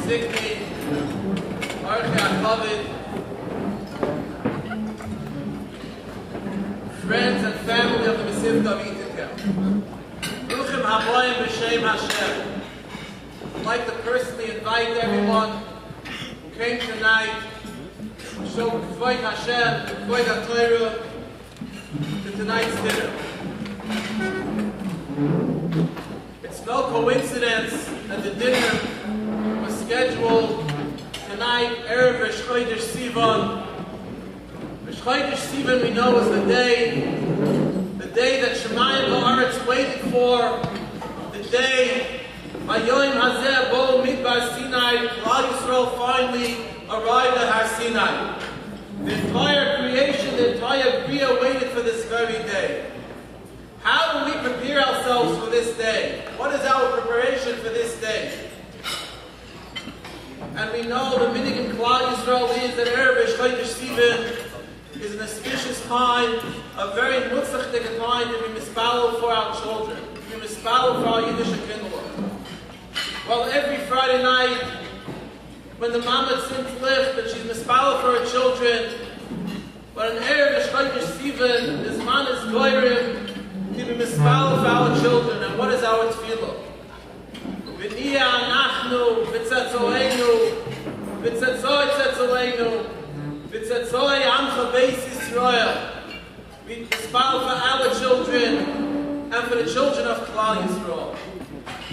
Sikni, Arche HaKavod, friends and family of the Mesivta of Eatontown. Ruchim Haboyim B'Shem Hashem. I'd like to personally invite everyone who came tonight to show K'void Hashem, K'void HaTorah, to tonight's dinner. It's no coincidence that the dinner was scheduled tonight, Erev Rosh Chodesh Sivan. Rosh Chodesh Sivan, we know, is the day that Shemayim Ha'aretz waited for, the day Vayoyim Hazeh Bo Midbar Sinai, Klal Yisrael finally arrived at Har Sinai. The entire creation, the entire Bria waited for this very day. How do we prepare ourselves for this day? What is our preparation for this day? And we know the minig in Klal Yisrael is that Erev Rosh Chodesh Sivan is an auspicious time, a very mutzachdik time to be mispalel for our children, to be mispalel for our Yiddish kindle. Well, every Friday night, when the mama sings licht that she's mispalel for her children, but in Erev Rosh Chodesh Sivan, this man is goyrim to be mispalel for our children. And what is our tefillah? V'niyah anachnu, v'tzetzoleinu, v'tzetzoi tzetzoleinu, v'tzetzoi amcha beis Yisrael. We mispalel for our children and for the children of Klal Yisrael.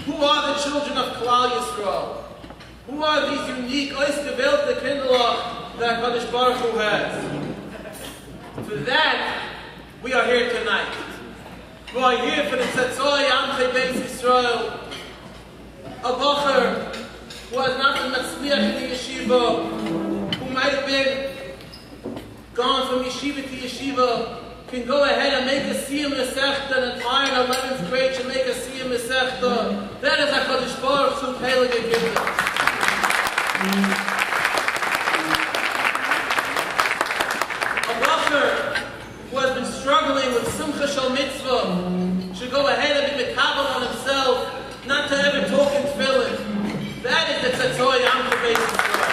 Who are the children of Klal Yisrael? Who are these unique, oisgewählte Kinderlach that HaKadosh Baruch Hu has? For that, we are here tonight. We are here for the Tzetzoi Amchei Beis Yisrael, a bocher who has not been matzliach in the yeshiva, who might have been gone from yeshiva to yeshiva, can go ahead and make a siyum mesechta, an entire 11th grade should make a siyum mesechta. That is HaKadosh Baruch Hu's heilige gift. A bocher who has been struggling with simcha shel mitzvah should go ahead and be mekabel on himself, not to ever talk in tefillin. That is the tzetzoi amcha beis Yisrael.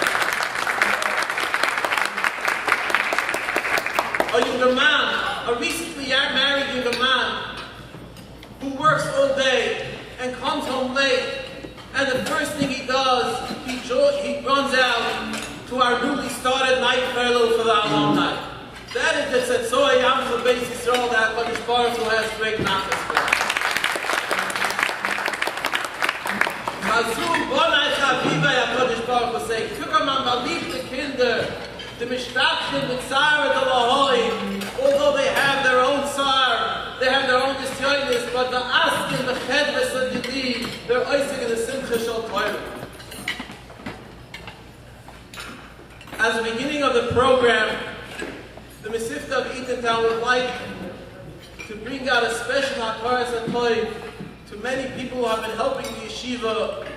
A younger man, a recently married younger man, who works all day and comes home late, and the first thing he does, he runs out to our newly started night furlough for the alumni. That is the tzetzoi amcha beis Yisrael that HaKadosh Baruch Hu has great nachas for. Chazu bonai chavivai HaKadosh Baruch Hu say, Kukaman balieb the kinder, the mishtachim the tzara the lahoi, although they have their own tsar, they have their own disyonis, but the askin, the chedves of the lead, they're oising in the simcha shel Torah. As the beginning of the program, the Mesivta of Eatontown would like to bring out a special hakaras and toiv to many people who have been helping the yeshiva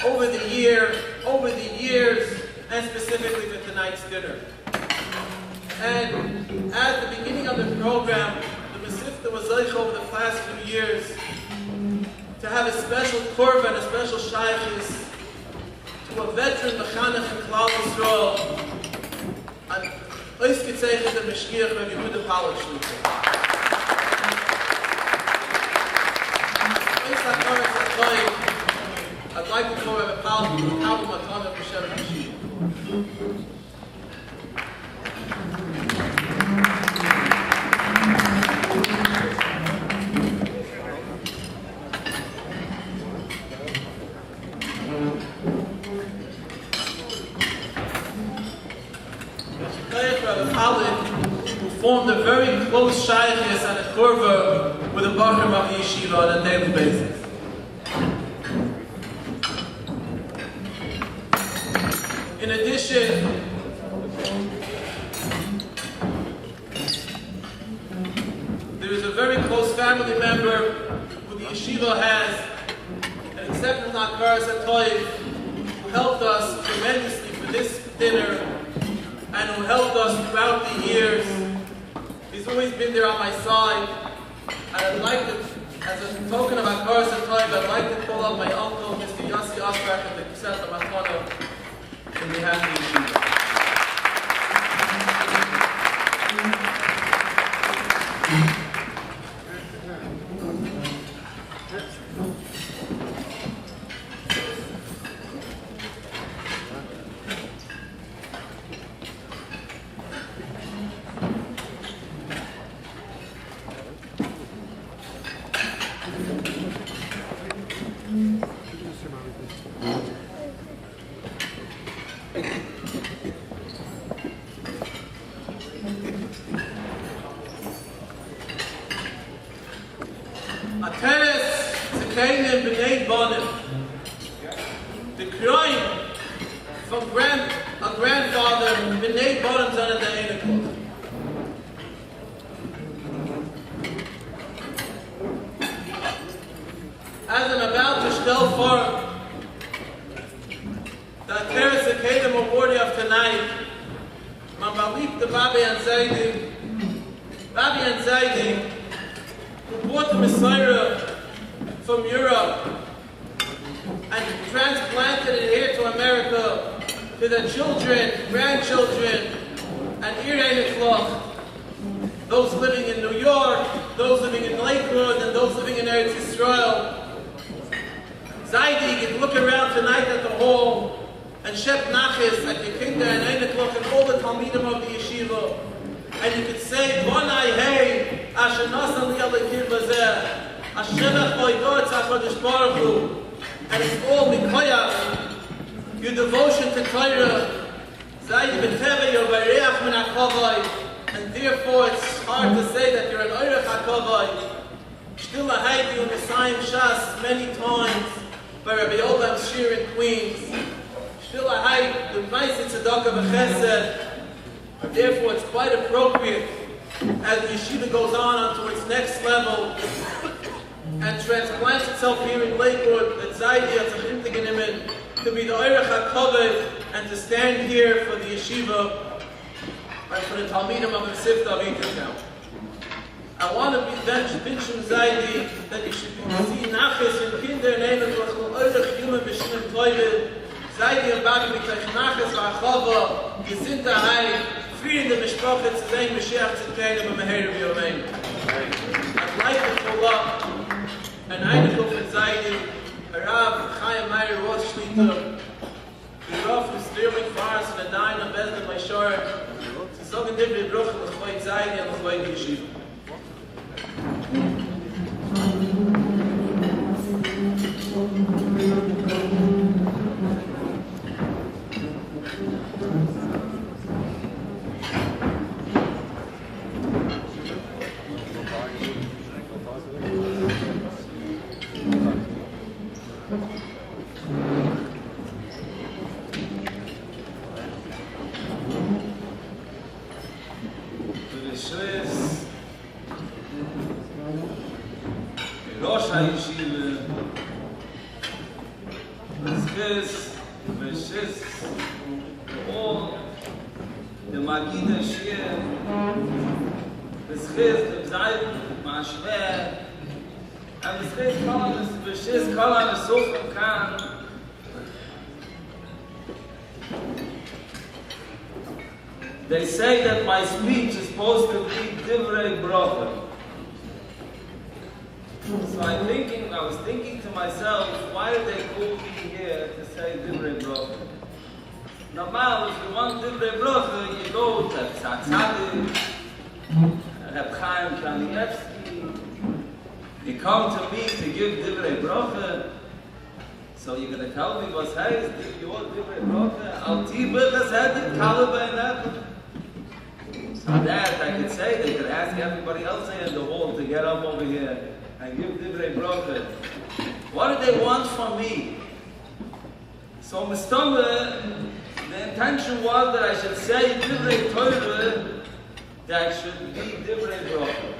over the years, and specifically for tonight's dinner. And at the beginning of the program, the Mesivta was like over the past few years to have a special korban, a special shaykhis to a veteran mechanech in Klal Yisrael, and oisgetzeichnet the Meshgiach Rav Yehuda Palach. I'd like to call Rabbi Palach to the album Matana B'Shem Hashem. Rabbi Palach, who formed a very close shaykhis and a kurva with the Bachram of the yeshiva on a daily basis. In addition, there is a very close family member who the yeshiva has an exceptional hakaras and toiv, who helped us tremendously for this dinner and who helped us throughout the years. He's always been there on my side, and I'd like to, as a token of hakaras and toiv, I'd like to call up my uncle, Mr. Yossi Osbach of the Kseta Matana, in behalf of the yeshiva. The crime from a grandfather, B'nai Bottoms under the Eatontown. As I'm about to tell for the Teres Akedem award of tonight, my Malik the Babi and Zaidi, who brought the Messiah from Europe and transplanted it here to America to the children, grandchildren, and Eatontown, those living in New York, those living in Lakewood, and those living in Eretz Yisrael. Zaidi, you can look around tonight at the hall and Shep Nachis at the Kinder and Eatontown and all the Talmidim of the yeshiva, and you could say, Bonai Hey, Asher Nasan Li Alekir Bazeh, Ashemach Moidot HaKadosh Baruch Hu, and it's all Mikoyach, your devotion to Torah, Zaidi B'Teve, your Bareach Min HaKavai, and therefore it's hard to say that you're an Oirech HaKavai. Still I had you in the Messiah Shas many times by Rabbi Olam's Shir in Queens. Still I had the Maisa Tzedakah B'Chesed. Therefore it's quite appropriate as the yeshiva goes on to its next level and transplants itself here in Lakewood, that Zaidi to be the Oirech HaKavod and to stand here for the yeshiva and for the Talmidim of the Sifta of Eatontown. I want to be Benshim Zaidi that you should see Nachas and Kinder and Eatontown Oirech Human B'Shimim Toivid Zaidi and Babi B'Tech Nachas V'Achava Gesinta Hai free in the Mishpachet Tzedei Mashiach Tzedkeinu B'Meher B'Yomein. I'd like to pull up an Eatontown for Zaidi, Rav Chaim Meir Rosh Shlita, the Rav is Sterling Forest and the Dain of Bezdin Maishar, to Sogan Divrei Bruch and L'chvayt Zaidi and L'chvayt Yeshiva. Rosh HaYeshiva, V'schis, V'shis, all the Magida Shir, V'schis, V'zayt, Ma'ashver, and V'schis Kalan, V'shis Kalan, V'sofim Kan. They say that my speech is supposed to be Divrei Bracha. So I was thinking to myself, why did they call me here to say Divrei Bracha? Normal, if you want Divrei Bracha, you go to Tzaddik, Reb Chaim Kanievsky, you come to me to give Divrei Bracha. So you're going to tell me what's hey, you want Divrei Bracha? Al Tibur Chesed Kalaba Enech. So that I could say, they could ask everybody else in the hall to get up over here and give Divrei Bracha. What did they want from me? So Mistama, the intention was that I should say Divrei Torah, that should be Divrei Bracha.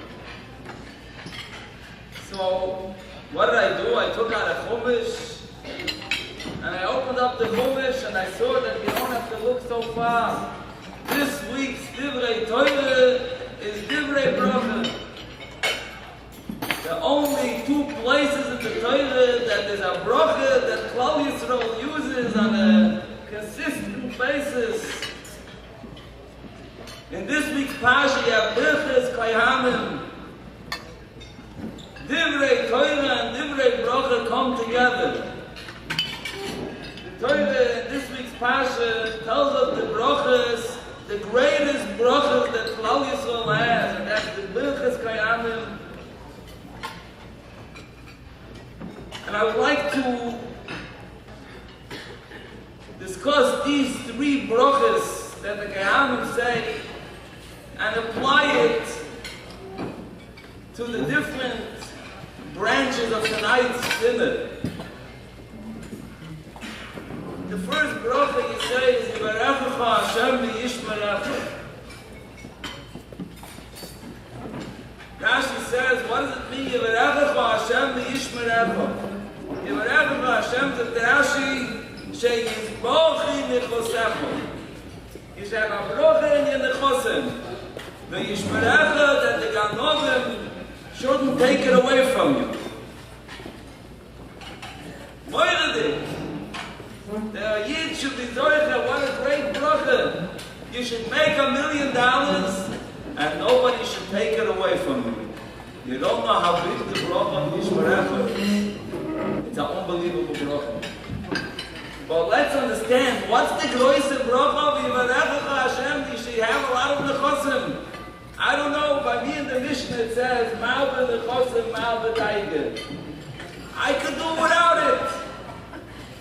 So what did I do? I took out a Chumash, and I opened up the Chumash, and I saw that you don't have to look so far. This week's Divrei Torah is Divrei Bracha. There are only two places in the Torah that there's a bracha that Klal Yisrael uses on a consistent basis. In this week's Parsha, you have Birchas Kohanim. Divrei Torah and Divrei Bracha come together. The Torah in this week's Parsha tells us the brachas, the greatest brachas that Klal Yisrael has, and that's the Birchas Kohanim. And I would like to discuss these three brachas that the Kohanim say and apply it to the different branches of tonight's dinner. The first bracha you say is Yivarechecha Hashem v'yishmerecha. Rashi says, what does it mean Yivarechecha Hashem v'yishmerecha? Yivarechecha Hashem to Rashi sheyizbochi nechosecha. You should have a bracha in your nechosim. The Yishmerecha, that the Ganovim shouldn't take it away from you. Moiradik, the Yid should be zoicha, what a great bracha. You should make $1 million and nobody should take it away from you. You don't know how big the bracha of Yishmerecha is. It's an unbelievable bracha. But let's understand, what's the greatest bracha of Yivarechecha Hashem? You should have a lot of nechosim. I don't know, by me in the Mishnah it says, Ma'al b'nechosim, Ma'al b'daigeh. I could do without it.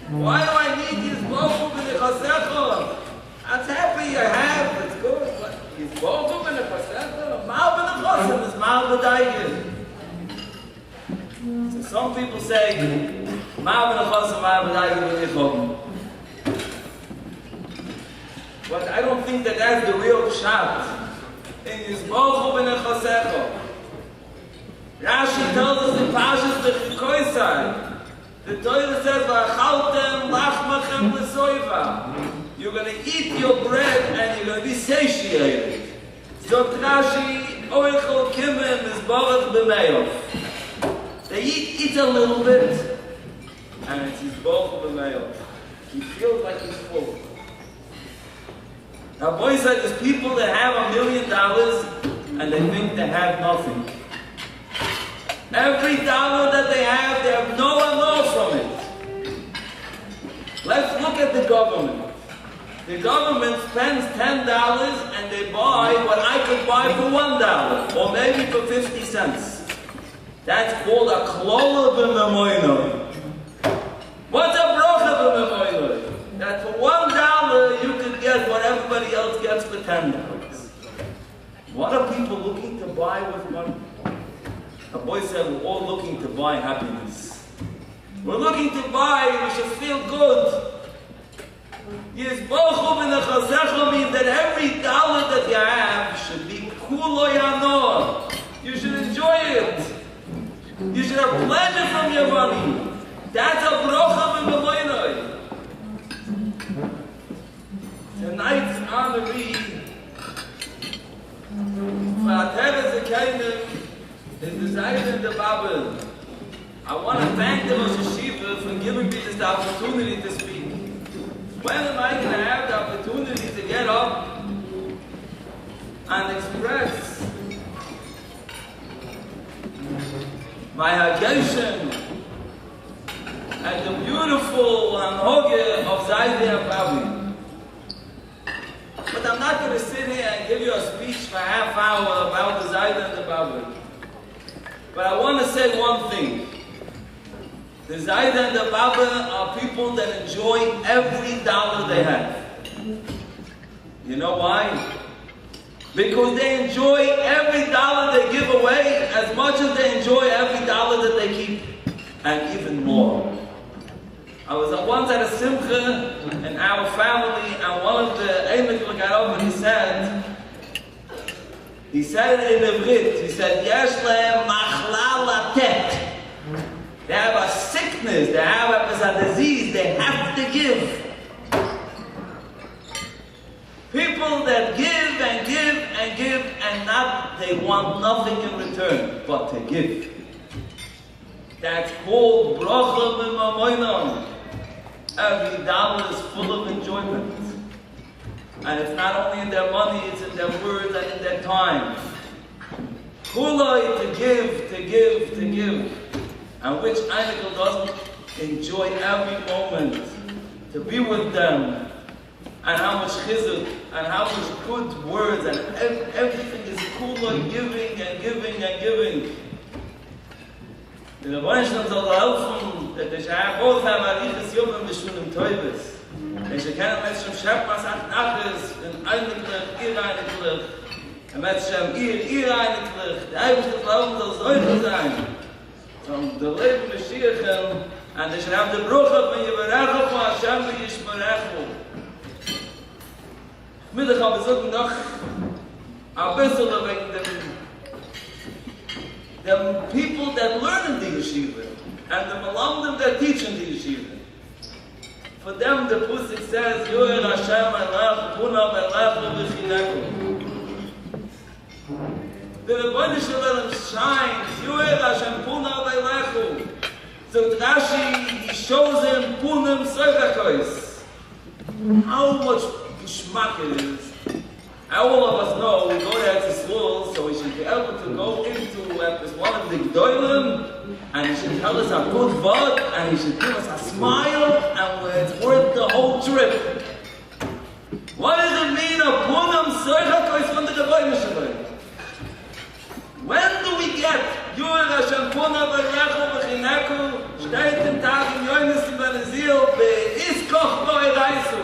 Why do I need Yizbochu b'nechosecha? I'm happy I have, it's good. Yizbochu b'nechosecha? Ma'al b'nechosim is Ma'al b'daigeh. So some people say, Ma'al b'nechosim, Ma'al b'daigeh b'nechosim. But I don't think that that's the real shot. In Yizbochu b'nechosecha. Rashi tells us in Parshas B'chikoisai, the Torah says, V'achaltem lachmachem l'soiva. You're going to eat your bread and you're going to be satiated. So Rashi, oichel kimim is borach b'meyof. They eat a little bit, and it's Yizbochu b'meyof. He feels like he's full. Now, boy said there's people that have $1 million and they think they have nothing. Every dollar that they have no from it. Let's look at the government. The government spends $10 and they buy what I could buy for $1, or maybe for 50 cents. That's called a klola b'memoinoi. What's a bracha b'memoinoi? That for $1 you could get what everybody else gets for $10. What are people looking to buy with money? A boy said we're all looking to buy happiness. We're looking to buy, we should feel good. Yizbochu b'nechosecha means that every dollar that you have should be kulo yanor. You should enjoy it. You should have pleasure from your money. That's a bracha b'memoinoi. Tonight's honoree for Ateres Zekeinim is the Zayden de Babel. I want to thank the Rosh Hashiva for giving me this opportunity to speak. When am I going to have the opportunity to get up and express my hagation and the beautiful hanhoge of Zayden Babel? But I'm not going to sit here and give you a speech for a half hour about the Zayden and the Babel. But I want to say one thing. The Zayden and the Babel are people that enjoy every dollar they have. You know why? Because they enjoy every dollar they give away as much as they enjoy every dollar that they keep, and even more. I was once at a simcha in our family, and one of the Eimek got up and he said in the Brit, he said, Yesh lehem machla latet. They have a sickness, they have a disease, they have to give. People that give and give and give and not, they want nothing in return, but to give. That's called bracha b'mamoinam. Every dollar is full of enjoyment. And it's not only in their money, it's in their words and in their time. Kuloi, to give, to give, to give. And which Einikel doesn't enjoy every moment to be with them. And how much chizuk, and how much good words, and everything is kuloi, giving and giving and giving. The Rebbeinu Shalom soll helfen, that they should both have arichas yomim b'shunim toivus. They should kennen mit Shem Shepmas ach naches, in einiglich, ihr einiglich, und mit Shem ihr einiglich. Der Eibischte Glauben soll solche sein. So the Leben Mashiachem, and they should have the brucha when you berechu for Hashem v'yishmerechu. Mittag habe ich noch ein bisschen wegen the people that learn in the yeshiva and the malamdim that teach in the yeshiva. For them, the Pusik says, Yoel Hashem elach, Punav elach, v'chineku. The Rebbeinu Shalom shines, Yoel Hashem Punav elechu. So Rashi, he shows him Punam Soivakois. How much geschmack it is. All of us know we go there to school, so we should be able to go into one of the Gdoilim, and he should tell us a good word, and he should give us a smile, and it's worth the whole trip. What does it mean, a Punam Soichakois from the Rebbeinu Shalom? When do we get Yoel Hashem Punav elechu v'chineku, steht im Tag im Yonis im Benezil, be'iskoch lo eraisu.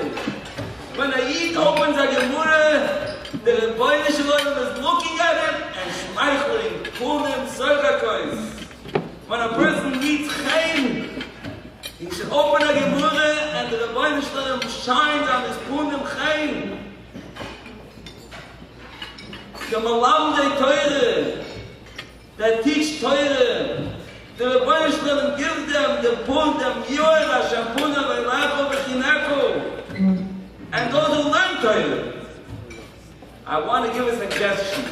When a Yid opens a Gemurah, the Rebbeinu Shalom is looking at him and schmeichling, Punim Soichakois. When a person meets Chaim, he should open a Gemurah and the Rebbeinu Shalom shines on his Punim Chaim. The Malamdei Torah that teach Torah, the Rebbeinu Shalom gives them the Pun, them Yoel Hashem Punav elechu v'chineku. And those who learn Torah. I want to give a suggestion.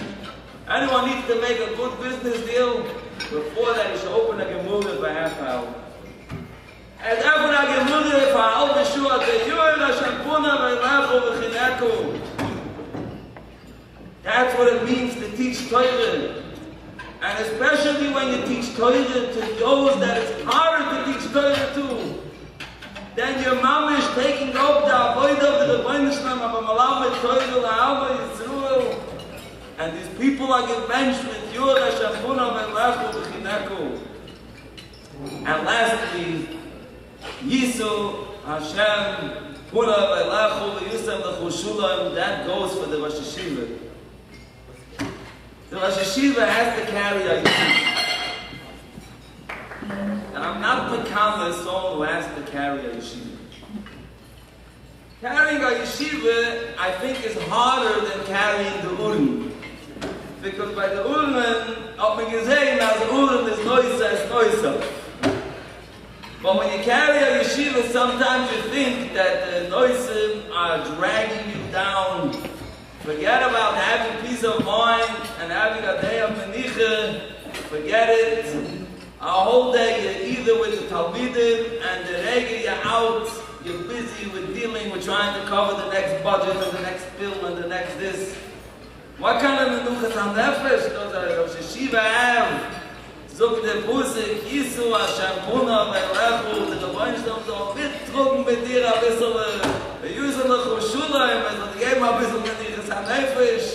Anyone needs to make a good business deal, before that he should open a Gemurah for half hour. And open a Gemurah for all the Shua, the Yoel Hashem Punav elechu v'chineku. That's what it means to teach Torah. And especially when you teach Torah to those that it's harder to teach Torah to. Then your mom is taking up the avoid of the Rebbeinu Shalom of a Malamed Torah La'alma Yisrael. And these people are get benched with Yoel Hashem Punav elechu v'chineku. And lastly, Yisu Hashem Punav elechu v'yusem l'chushulam, that goes for the Rosh Hashiva. The Rosh Hashiva has to carry a yeshiva. And I'm not the common soul who has to carry a yeshiva. Carrying a yeshiva, I think, is harder than carrying the Urim. Because by the Urim, up in Gezayim, as the Urim is noisa. But when you carry a yeshiva, sometimes you think that the noisim are dragging you down. Forget about having peace of mind and having a day of menicha. Forget it. A whole day you're either with the Talmidim and the Rega you're out. You're busy with dealing with trying to cover the next budget and the next bill and the next this. What kind of menuchas on nefesh does a Rosh Hashiva have? Zog the Pusik, Yisu Hashem Punav elechu, the Rebbeinu Shalom soll mittrugen mit dir a bissel, Yusem l'chushulayim, and they gave him a bissel menuchas on nefesh.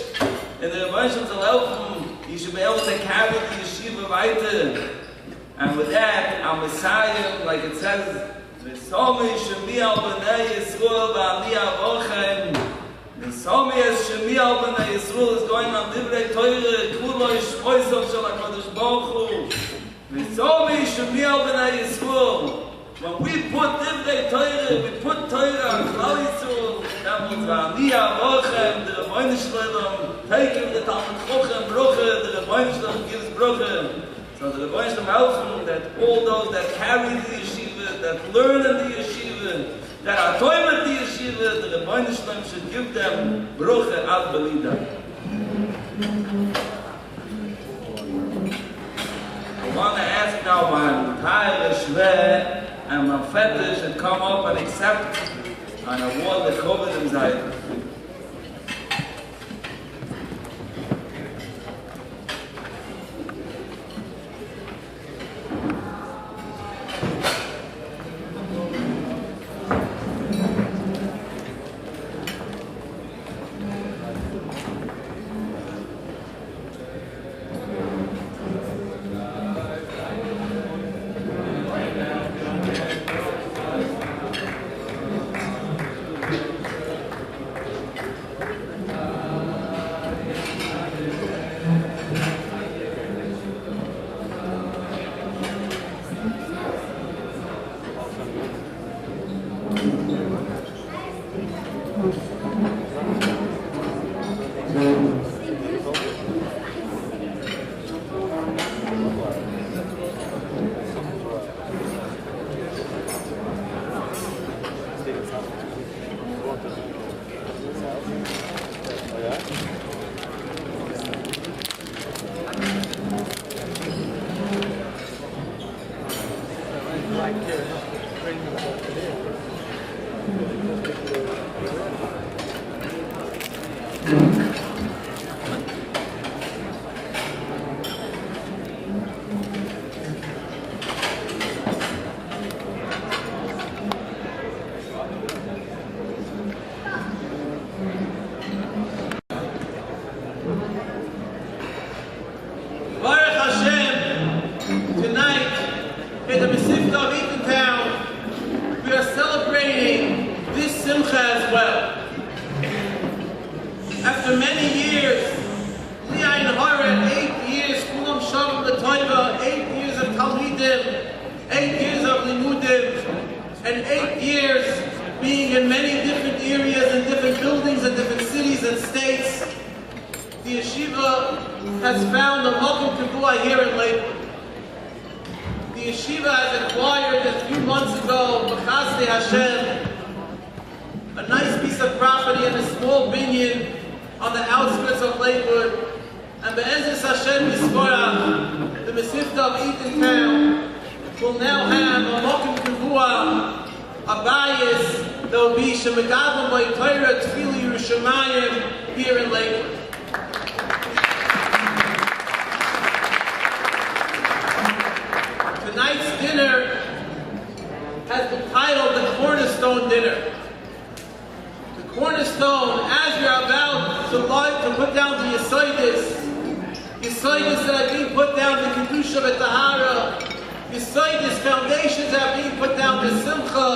And the Rebbeinu Shalom soll helfen, you should be able to carry the yeshiva weiter. And with that, our Messiah, like it says, V'somi shemi al b'nei Yisrael v'ani avochem. V'somi as shemi al b'nei Yisrael is going on divrei Torah, kulo ishmoisav shel HaKadosh Baruch Hu. V'somi shemi al b'nei Yisrael. When we put divrei Torah, we put Torah on Klal Yisrael. That means v'ani avochem, the Rebbeinu Shalom, taking the Talmud Chochem Brucha, the Rebbeinu Shalom gives Brucha. So the Rebbeinu Shalom helps that all those that carry the yeshiva, that learn in the yeshiva, that are toim at the yeshiva, the Rebbeinu Shalom should give them brucha ad belida. I want to ask now my entire shveh and my fetter should come up and accept an award that covered himself. Baruch Hashem, tonight in the Masifta of Eatontown, we are celebrating this Simcha as well. After many years, Li'ayin Hara, 8 years, Kulam Shalom L'Toiva, 8 years of Talmidim, 8 years of Limudim, and 8 years being in many different areas and different buildings and different cities and states, the yeshiva has found a Makom Kavua here in Lakewood. The yeshiva has acquired a few months ago, B'chasdei Hashem, a nice piece of property in a small binyan on the outskirts of Lakewood. And Be'ezus Hashem Yisborach, the Masifta of Eatontown, will now have a Makom Kavua, a bias that will be Shemegavim by Torah Tefillah Yerushalayim here in Lakewood. Tonight's dinner has been titled the Cornerstone Dinner. The cornerstone, as we are about to put down the Yisoidis that are being put down, the Kedusha V'Tahara, Yisoidis foundations that are being put down, the Simcha,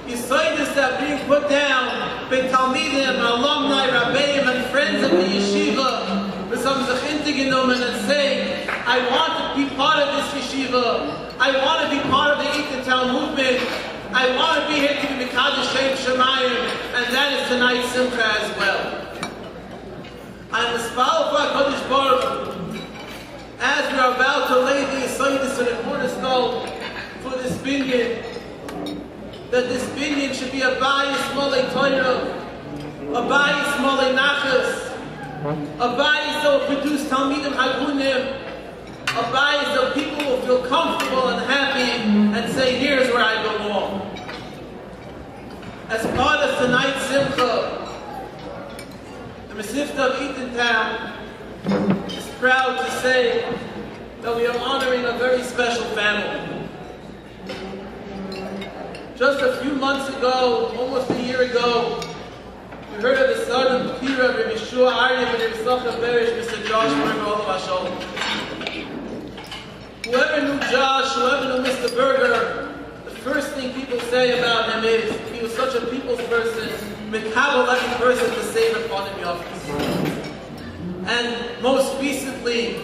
Yisoidis that are being put down, B'Talmidim, alumni, Rabbeim, and friends of the yeshiva, with some Zachintigenom and say, I want to be part of this yeshiva. I want to be part of the Eatontown movement. I want to be here to be Mekadosh Shem Shemayim, and that is tonight's Simcha as well. I'm Mispal for HaKadosh Baruch Hu, as we are about to lay the Yisoidis in the cornerstone for this binyan, that this binyan should be a bayis molei Torah, a bayis molei Nachas, a bayis that will produce Talmidim Hagunim, a bayis that people will feel comfortable and happy and say, here's where I belong. As part of tonight's Simcha, the Masifta of Eatontown is proud to say that we are honoring a very special family. Just a few months ago, almost a year ago, we heard of the son of Pira, Rabbi Yeshua Aryeh, and Rabbi Berish, Mr. Josh Berger, all of our Whoever knew Josh, whoever knew Mr. Berger, the first thing people say about him is he was such a people's person, Mikabel every person to save upon him office. And most recently,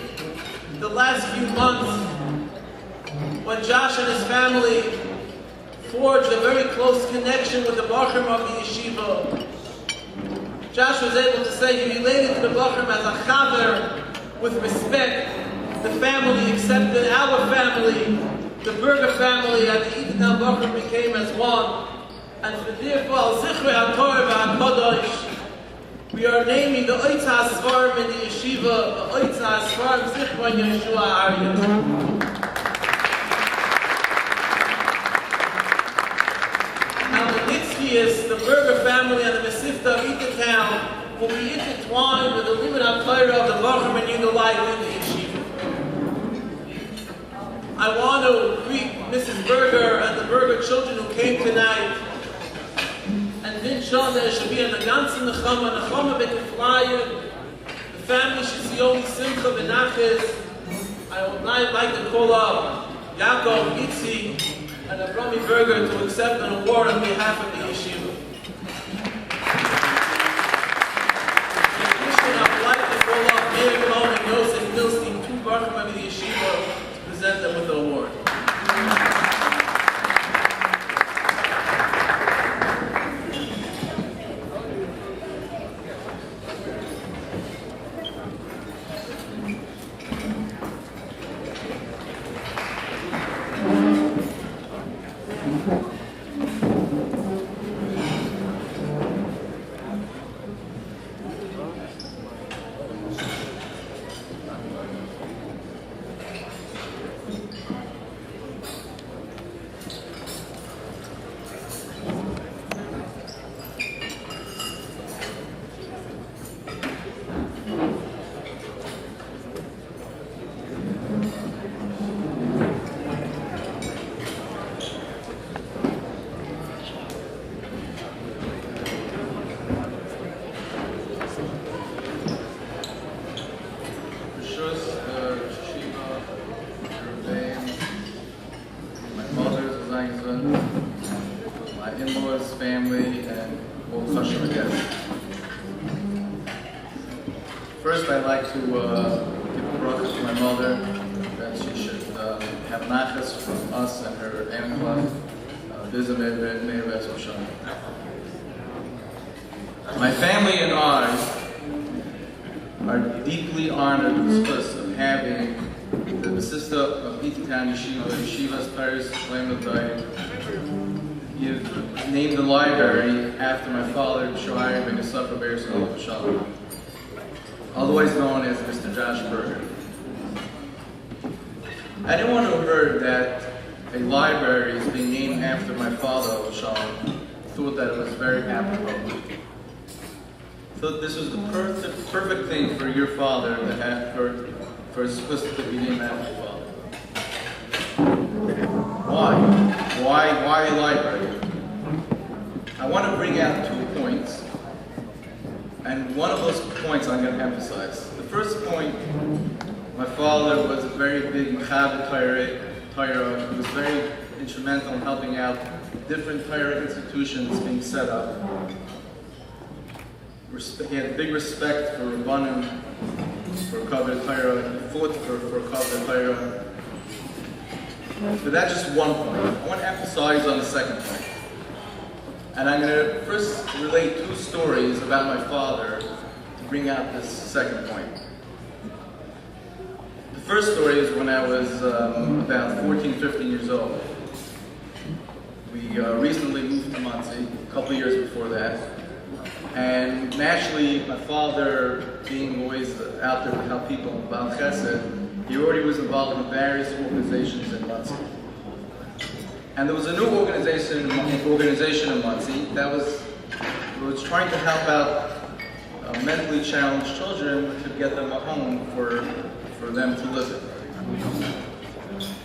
the last few months, when Josh and his family forged a very close connection with the Bachrim of the yeshiva, Josh was able to say he related to the Bachrim as a chaver with respect. The family accepted our family, the Berger family, and the Eatontown Bachrim became as one. And for therefore, Al Zichrei HaTorah VaHaKadosh, we are naming the Oitz HaSfarim in the yeshiva, the Oitz HaSfarim Zichron Yeshua Aryeh. Now the Nitzkias, the Berger family, and the Masifta of Eatontown will be intertwined with the Limud HaTorah of the Bachrim and Yidul life in the yeshiva. I want to greet Mrs. Berger and the Berger children who came tonight. And then Sean, there should be a ganzen Nechama B'Keflayim. The family should see only Simcha V'Nachas. I would like to call up Yaakov, Itzi, and Avrami Berger to accept an award on behalf of the yeshiva. In addition, I would like to call up Meir Cohen and Yosef Milstein, two Bachrim of the yeshiva, to present them with the award. laws, family, and all Hashem again. First, I'd like to give a bracha to my mother that she should have nachas from us and her Ankla. My family and I are deeply honored with this of having the sister of Eatontown Yeshiva's Paris Shleimah You've named the library after my father, Shohari Ben Yisrael Be'er Shalom Shalom, otherwise known as Mr. Josh Berger. Anyone who heard that a library is being named after my father, Shalom, thought that it was very apropos. Thought this was the perfect thing for your father to have, for his sister to be named after your father. Why a library? I want to bring out 2 points, and one of those points I'm going to emphasize. The first point, my father was a very big Mechaber Torah. He was very instrumental in helping out different Torah institutions being set up. He had big respect for Rabbanim, for Kavod Torah. He fought for Kavod Torah. But that's just one point. I want to emphasize on the second point. And I'm going to first relate 2 stories about my father to bring out this second point. The first story is when I was about 14, 15 years old. We recently moved to Monsey, a couple of years before that. And naturally, my father, being always out there to help people in Baal Chesed, he already was involved in various organizations in Monsey. And there was a new organization in Monsey that was trying to help out mentally challenged children to get them a home for them to live in.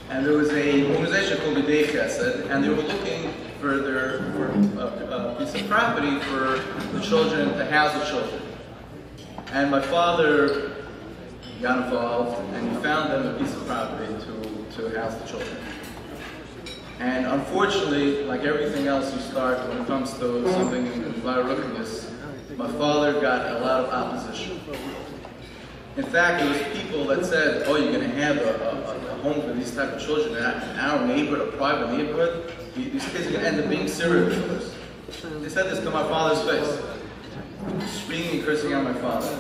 And there was an organization called B'dei Chesed, and they were looking for a piece of property for the children, to house the children. And my father got involved, and he found them a piece of property to house the children. And unfortunately, like everything else you start when it comes to something in Varuchness, my father got a lot of opposition. In fact, there was people that said, "Oh, you're going to have a home for these type of children in our neighborhood, a private neighborhood. These kids are going to end up being serial killers." They said this to my father's face, screaming and cursing out my father.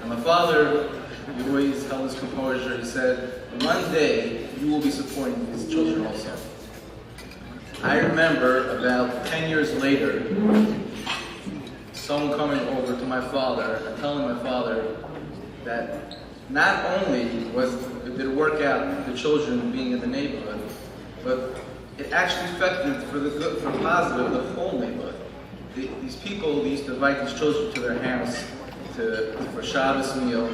And my father, he always held his composure. He said, "One day you will be supporting these children also." I remember about 10 years later, someone coming over to my father and telling my father that not only did it work out the children being in the neighborhood, but it actually affected for the good, for positive, the whole neighborhood. These people used to invite these children to their house for Shabbos meal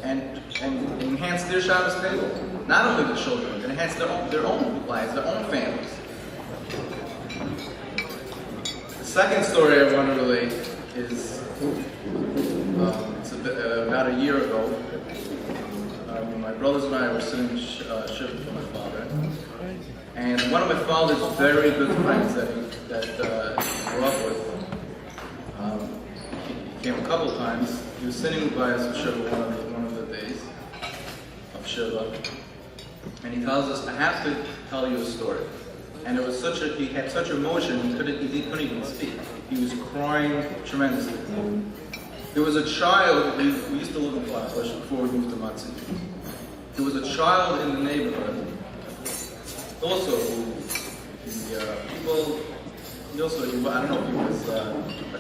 and enhance their Shabbos table. Not only the children, but enhance their own lives, their own families. The second story I want to relate is about a year ago. My brothers and I were sitting shiva for my father, and one of my father's very good friends that he grew up with, he came a couple times. He was sitting by us in shiva one of the days of shiva, and he tells us, "I have to tell you a story." And it was he had such emotion, he couldn't even speak. He was crying tremendously. There was a child, we used to live in Flatbush before we moved to Monsey. There was a child in the neighborhood, also I don't know if he was a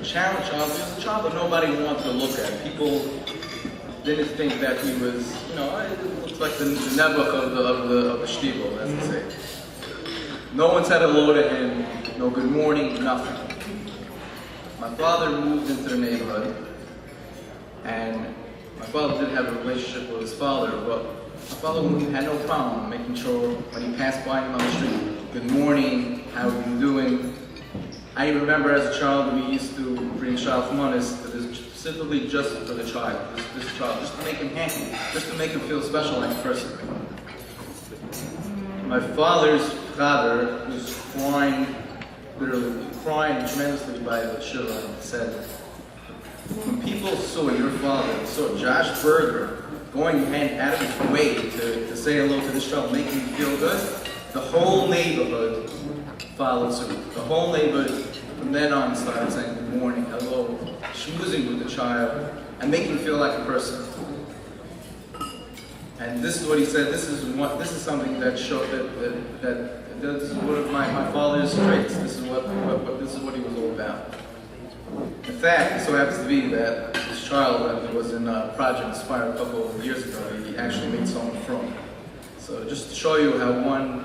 challenged child. He was a child that nobody wanted to look at. People didn't think that he was, it looks like the Nebuch of the Shtiebel, as they say. No one said hello to him, no good morning, nothing. My father moved into the neighborhood, and my father did have a relationship with his father, but my father had no problem making sure when he passed by him on the street, "Good morning, how are you doing?" I remember as a child we used to bring Shalach Manis specifically just for the child, this child, just to make him happy, just to make him feel special like a person. My father's father was crying literally crying tremendously by the Shiva, and said, when people saw your father, saw Josh Berger going out of his way to say hello to this child, making him feel good, the whole neighborhood followed suit. The whole neighborhood from then on started saying good morning, hello, schmoozing with the child, and making him feel like a person. And this is what he said. This is something that showed that this is one of my father's traits. This is what he was all about. In fact, it so happens to be that this child that was in Project Inspire a couple of years ago, he actually made someone from. So just to show you how one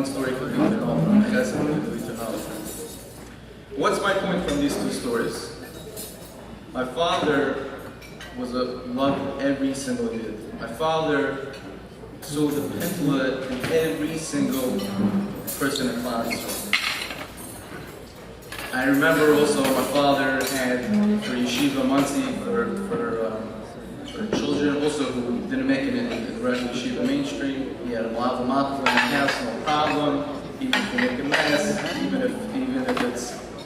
story could lead to another. I guess it could lead to another. What's my point from these two stories? My father loved every single kid. My father saw the pintla in every single person in class. I remember also my father had for yeshiva Muncie for children also who didn't make it in the regular yeshiva mainstream. He had a lava matzah in the house, no problem. Even if they make a mess,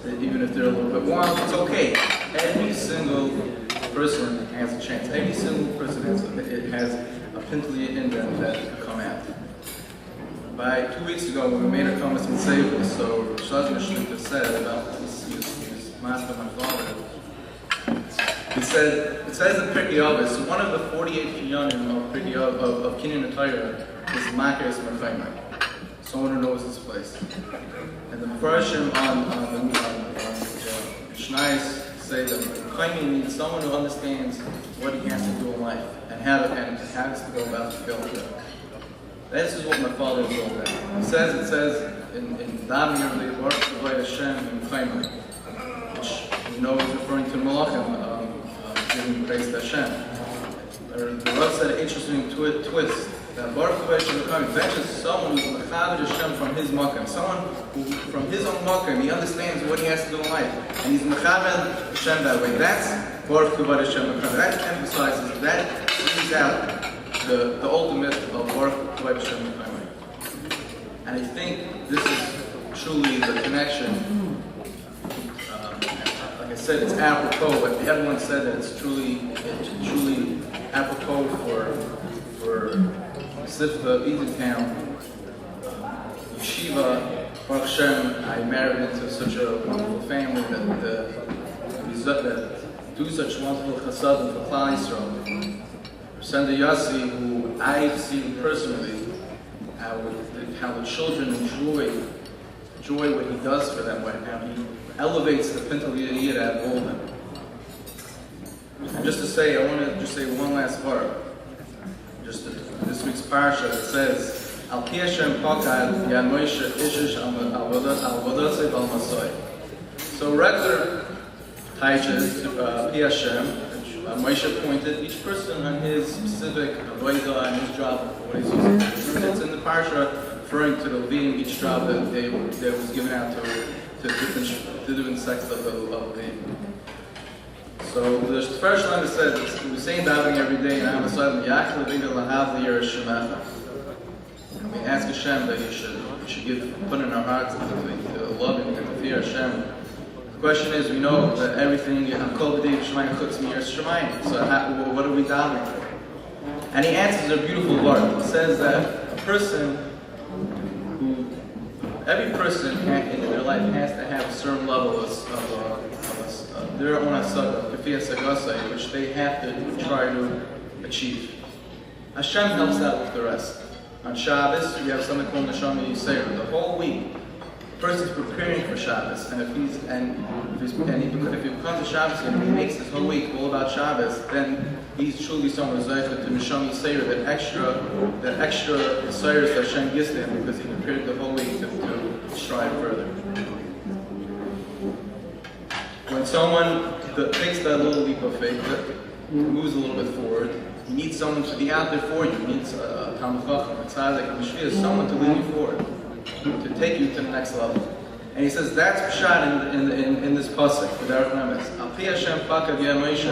even if they're a little bit wild, it's okay. Every single person has a chance. Every single person has a pintli in them that can come out. By 2 weeks ago, when we made a comment with Sable, so Shazna Shlita said about his master, my father, he said, it says in Pirkei Avos, so one of the 48 kinyanim of Kinyan Torah is Makers Mechaimer, someone who knows this place. And the Mepharshim on Mishnayos say that Mechaimer means someone who understands what he has to do in life and how to go about fulfilling it. This is what my father is all about. It says in Davening every day, Baruch Kavod Hashem and Chaimer, which we know is referring to Malachim, giving praise to Hashem. The Rav said an interesting twist that Baruch Kavod Hashem and Chaimer, that's just someone who's Mechaved Hashem from his Makam, someone who from his own Makam, he understands what he has to do in life, and he's Mechaved Hashem that way. That's Baruch Kavod Hashem and Chaimer. That emphasizes, that brings out the ultimate of Baruch Kavod Hashem and Chaimer. And I think this is truly the connection. Like I said, it's apropos. But everyone said that it's truly apropos for Sifta of Eatontown, Yeshiva. Baruch Hashem, I married into such a wonderful family that do such wonderful chasadim for Klal Yisrael. Sender Yossi, who I've seen personally, how the children enjoy what he does for them, how he elevates the Pintel Yid out of all of them. And just to say, I want to just say one last part. Just this week's parsha, it says, Al Pi Hashem Pakad Yad Moshe Ishish Al Vodosei Bal Masoi. So regular Taisha, Pi Hashem, Moshe pointed each person on his specific avodah and his job, what he's using. It's in the parsha referring to the Levim, each job that was given out to different sects of the Levim. So the first line said, we say davening every day, and I'm aside Yach Levina Lahav L'Yerushamecha. We ask Hashem that you should put in our hearts to love and to fear Hashem. The question is, we know that everything, so what are we davening for? And he answers a beautiful word. He says that every person in their life has to have a certain level of their own asagah, which they have to try to achieve. Hashem helps out with the rest. On Shabbos, we have something called Neshama Yisrael. The whole week, the person's preparing for Shabbos, and if he becomes a Shabbos and he makes his whole week all about Shabbos, then he's truly someone who's zeichet to Neshama Yisrael, that extra Yisrael that Hashem gives to him because he prepared the whole week to strive further. When someone takes that little leap of faith, moves a little bit forward, you need someone to be out there for you. You need a Talmid Chacham, a Tzaddik, a Meshviach, someone to lead you forward, to take you to the next level. And he says that's pshat in this pasuk for Derech Nemes. Al Pi Hashem Pakad Yeh Moshe.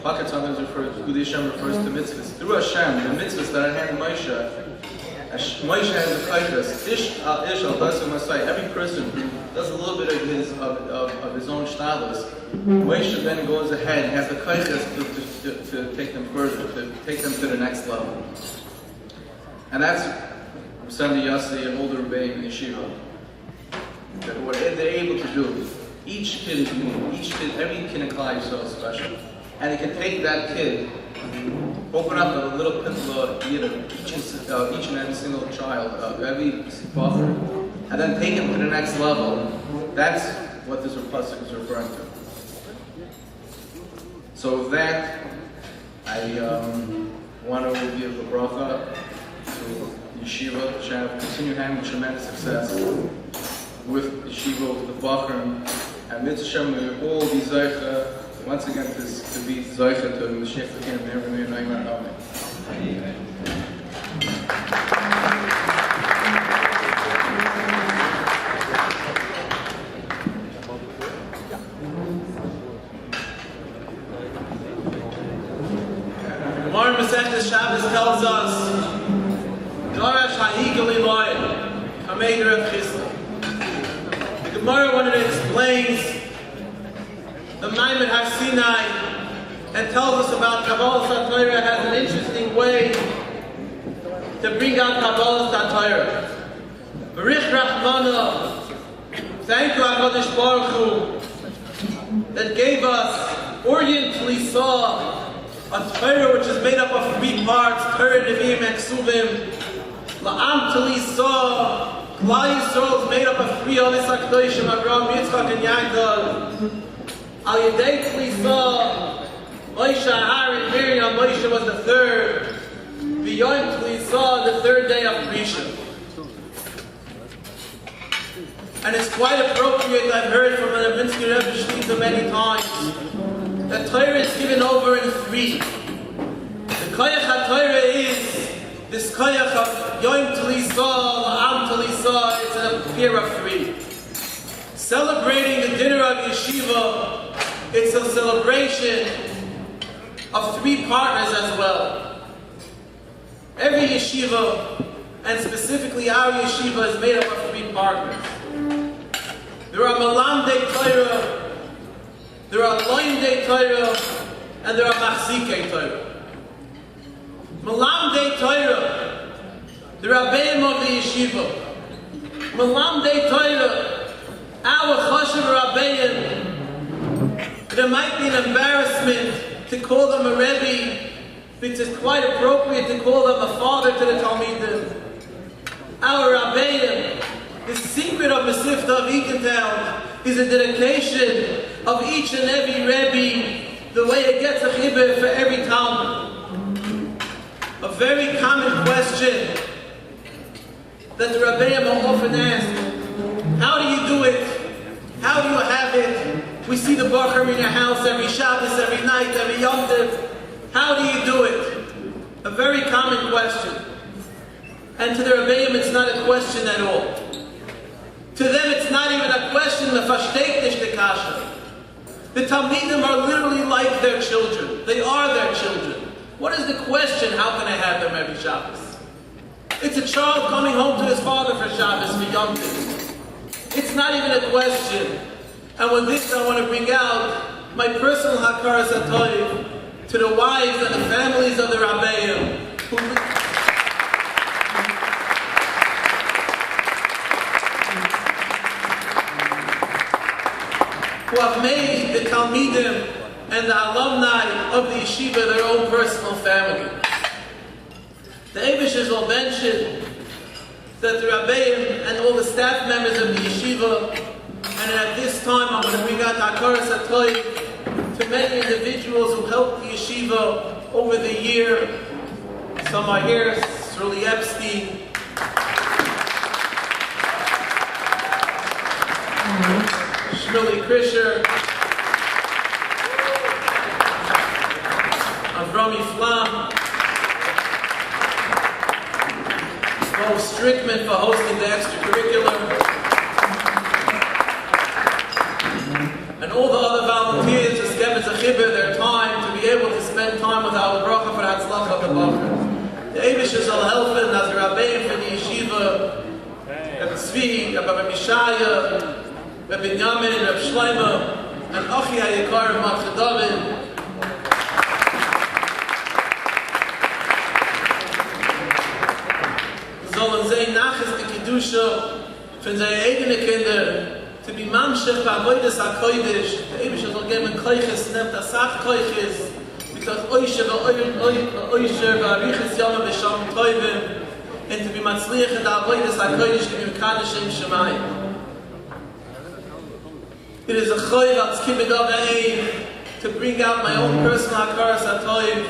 Pakad sometimes refers to Hashem refers to mitzvahs. Through Hashem, the mitzvahs that are handed Moshe, Moshe has a kaidas. Every person who does a little bit of his own status, Moshe then goes ahead and has the kaidas to take them further, to take them to the next level. And that's Sandy Yassi and older Rebbe in Yeshiva. That what they're able to do. Each kid is unique. Every kid in Klal Yisrael is special. And they can take that kid, open up a little pintle, each and every single child, every father, and then take him to the next level. That's what this pasuk is referring to. So with that, I want to give a bracha to Yeshiva, which have continued having tremendous success with Yeshiva, with the Bachrim, and Mitzvah we will all be Zeicha, once again to be Zeicha to the Mashiach the Kingdom, never may know Amen. Amen. Gemara Masechtas Shabbos tells us, Darash Ha'igel Eloyim, Kameder of Chisla. The Gemara, when it explains the Maimon Har Sinai and tells us about Kabbalah Torah, has an interesting way to bring out Kabbalah Torah. Barich Rachmana, thank you HaKadosh Baruch Hu that gave us orientally saw a Torah which is made up of 3 parts, Torah, Nevi'im, and Ksuvim. La'am Tali saw Klal Yisrael is made up of 3 Avis HaKadoshim, Avraham, Yitzchak, and Yaakov. Al Yedei Tli saw Moshe, Aaron, Miriam. Moshe was the 3rd. B'Yom Tli saw the 3rd day of Rishon. And it's quite appropriate, I've heard from the Minsky Rebbe Shlita many times, that Torah is given over in 3. The Koyach HaTorah is this Koyach of Yom Tlisah, La'am Tlisah. It's a pair of 3. Celebrating the dinner of Yeshiva, it's a celebration of 3 partners as well. Every Yeshiva, and specifically our Yeshiva, is made up of 3 partners. There are Malamdei Torah, there are Loimdei Torah, and there are Machzikei Torah. Malamdei Torah, the Rabbeim of the Yeshiva. Malamdei Torah, our Chashav Rabbeim. There might be an embarrassment to call them a Rebbe, but it's quite appropriate to call them a father to the Talmidim. Our Rabbeim, the secret of Masifta of Eatontown is a dedication of each and every Rebbe, the way it gets a chibur for every Talmud. A very common question that the Rabbeim are often asked: how do you do it? How do you have it? We see the Bachar in your house every Shabbos, every night, every Yom Tov. How do you do it? A very common question. And to the Rabbeim, it's not a question at all. To them, it's not even a question. The Fashteit Nish de Kasha. The Talmidim are literally like their children. They are their children. What is the question? How can I have them every Shabbos? It's a child coming home to his father for Shabbos, for Yom Tov. It's not even a question. And with this, I want to bring out my personal hakaras hatoiv to the wives and the families of the Rabbeim who have made the Talmidim and the alumni of the yeshiva their own personal family. The Eibishter will mention that the Rabbeim and all the staff members of the yeshiva, and at this time I'm going to bring out hakaras hatoiv to many individuals who helped the yeshiva over the year. Some are here: Sruli Epstein, Shmuley Krisher, Avrami Flam, Bo Strickman for hosting the extracurricular, and all the other volunteers just gave us a chibur their time to be able to spend time with our bracha for the Hatzlach of the Bachar. The Eibisher soll helfen, als der Rabbein für die Yeshiva, Reb Tzvi, Reb Mishaya, Reb Binyamin, Reb Shlomo, and Achi HaYikar of Matcha David. Sollen sie nachher die Kedusha von seinen eigenen Kindern to be mamshech ba'avodas HaKodesh. The Eibusher soll geben koiches, nehmt das Sach koiches, because oishe v'ariches yama v'sham toivim, and to be matzliach in the avodas HaKodesh to be mekadosh im Shemayim. It is a choiv al tzkibid of ein to bring out my own personal hakaras hatoiv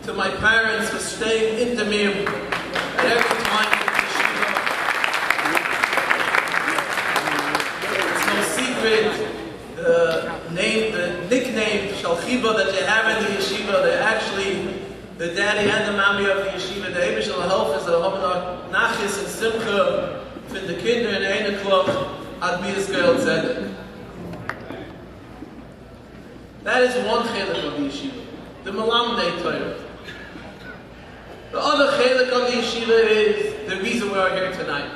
to my parents for staying in the mir at every time. The nickname Shalchiba that they have in the yeshiva, they're actually the daddy and the mommy of the yeshiva. The Eibusher will help us to have nachis and simcha for the kinder in eine klach ad bias geil tzedek. That is one chelik of the yeshiva, the Malamdei Torah. The other chelik of the yeshiva is the reason we are here tonight.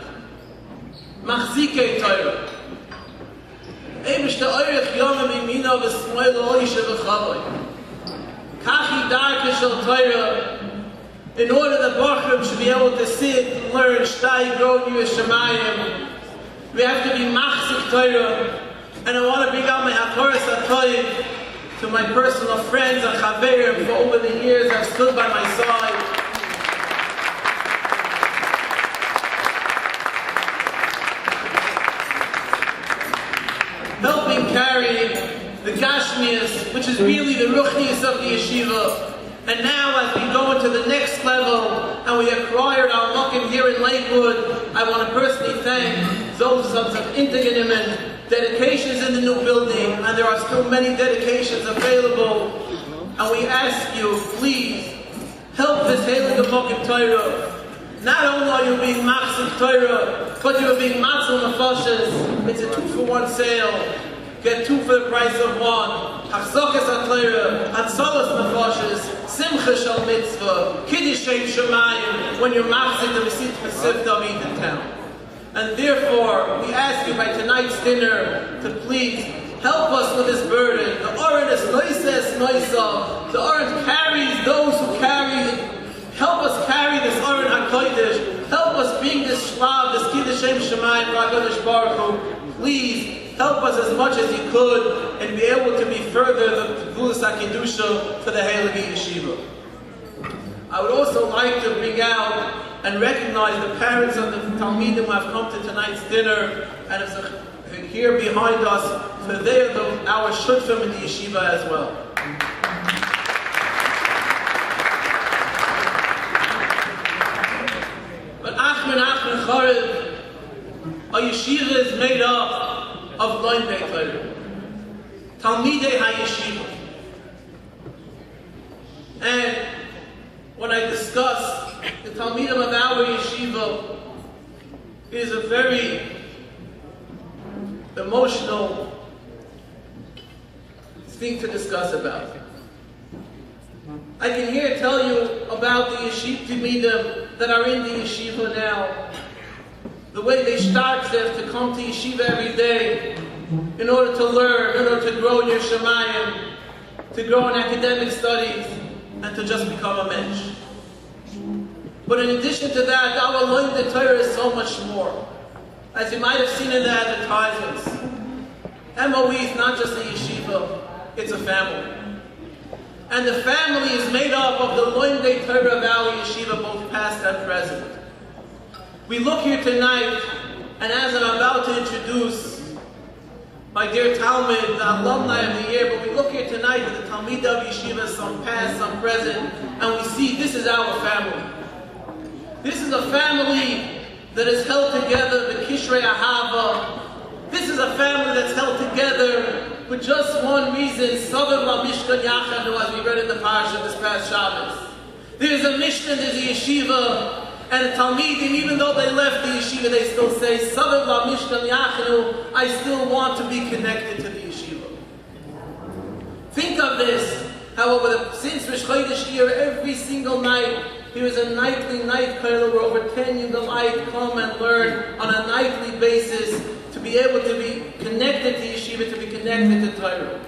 Machzikei Torah. Eibishter Oirich Yomim Imino V'Smoil Oishe V'Chavoi. Kachi Darke Shel Torah. In order that Bochum should be able to sit, learn, shtay, grow in Yerushalayim, we have to be Machzik Torah. And I want to bring out my Hakaras HaToiv to my personal friends and Chaverim for over the years have stood by my side. Helping carry the Gashmias, which is really the Ruchnias of the Yeshiva. And now as we go into the next level and we acquired our Mokim here in Lakewood, I want to personally thank those sons of Integanim and dedications in the new building, and there are still many dedications available. And we ask you, please, help this Heilig of Mokim Torah. Not only are you being Machzik Torah, but you are being Matzal Nefashis. It's a 2-for-1 sale. Get 2 for the price of 1. Hachzokas HaTorah, Hatzalas Nefashis, Simcha Shal Mitzvah, Kiddush Shem Shemayim, when you're Machzik the Mesit Mesivta of Eatontown. And therefore, we ask you by tonight's dinner to please help us with this burden. The Oren is noises noisa. The Oren carries those who carry. Help us carry this Oren HaKodesh. Help us bring this Shlav, this Kiddush Shem Shemayim, HaKadosh Baruch Hu. Please help us as much as you could and be able to be further the Gvulas HaKedusha for the Heilige Yeshiva. I would also like to bring out and recognize the parents of the Talmidim who have come to tonight's dinner and are here behind us, for they are our shutfim in the yeshiva as well. But Achmen Charev, our yeshiva is made up of Loimdei Torah, Talmidei HaYeshiva. And when I discuss the Talmidim of our yeshiva, it is a very emotional thing to discuss about. I can here tell you about the yeshiva Talmidim that are in the yeshiva now, the way they start to come to yeshiva every day in order to learn, in order to grow in Yerushalayim, to grow in academic studies, and to just become a mensch. But in addition to that, our Loimdei Torah is so much more. As you might have seen in the advertisements, MOE is not just a yeshiva, it's a family. And the family is made up of the Loimdei Torah of our yeshiva, both past and present. We look here tonight, and as I'm about to introduce my dear Talmud, the alumni of the year, but we look here tonight at the Talmid of Yeshiva, some past, some present, and we see this is our family. This is a family that is held together, the Kishrei Ahava. This is a family that's held together with just one reason, Sovev LaMishkan Yachanu, as we read in the parasha this past Shabbos. There's a Mishnah, there's a yeshiva, and the Talmidim, even though they left the yeshiva, they still say, Sovev LaMishkan Yachanu, I still want to be connected to the yeshiva. Think of this, however, since Rosh Chodesh here, every single night, There is a nightly night kollel where over 10 Yudalite come and learn on a nightly basis to be able to be connected to yeshiva, to be connected to Torah.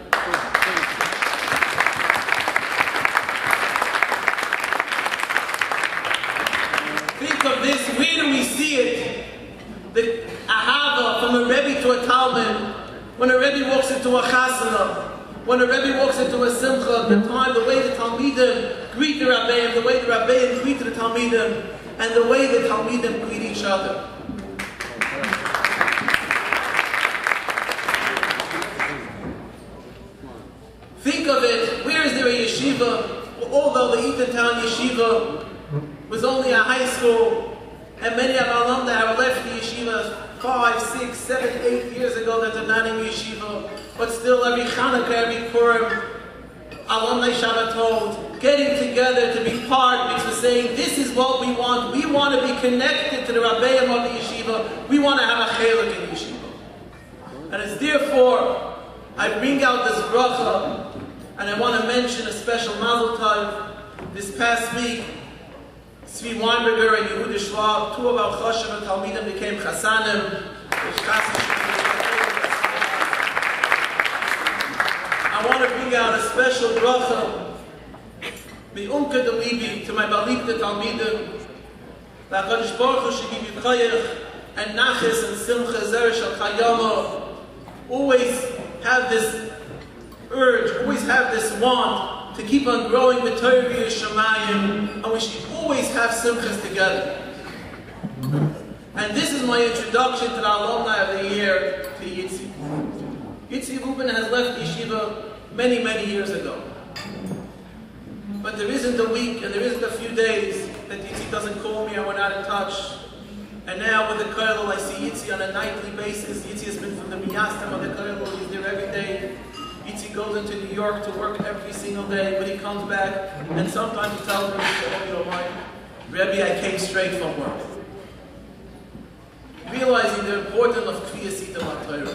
Think of this, where do we see it? The ahava from a Rebbe to a Talmud, when a Rebbe walks into a chasana, when a Rebbe walks into a simcha, the way the Talmidim greet the Rabbeim, the way the Rabbeim greet the Talmidim, and the way the Talmidim greet each other. Think of it, where is there a yeshiva? Although the Eatontown yeshiva was only a high school, and many of our alumni have left the yeshiva 5, 6, 7, 8 years ago that they're not in yeshiva, but still every Chanukah, every Purim, alumni Shabbatot, getting together to be part, which was saying, this is what we want. We want to be connected to the Rabbeim of the yeshiva. We want to have a chelik in yeshiva. And it's therefore, I bring out this bracha, and I want to mention a special mazel tov. This past week, Tzvi Weinberger and Yehuda Schwab, two of our Choshev and Talmidim became Chasanim. I want to bring out a special bracha, Me'umka Delibi, to my Balibta Talmidim, that HaKadosh Baruch Hu should give you Chayach and Nachis and Simcha Zeresh Al Chayama. Always have this urge, always have this want to keep on growing with Torah Shemayim, and we should always have simchas together. And this is my introduction to the alumni of the year, to Yitzi. Yitzi Rubin has left yeshiva many, many years ago. But there isn't a week and there isn't a few days that Yitzi doesn't call me and we're not in touch. And now with the kollel, I see Yitzi on a nightly basis. Yitzi has been from the miyastim of the kollel, he's there every day. Yitzi goes into New York to work every single day, but he comes back, and sometimes he tells me, oh, you don't mind, Rebbe, I came straight from work. Realizing the importance of Kviyasita Torah.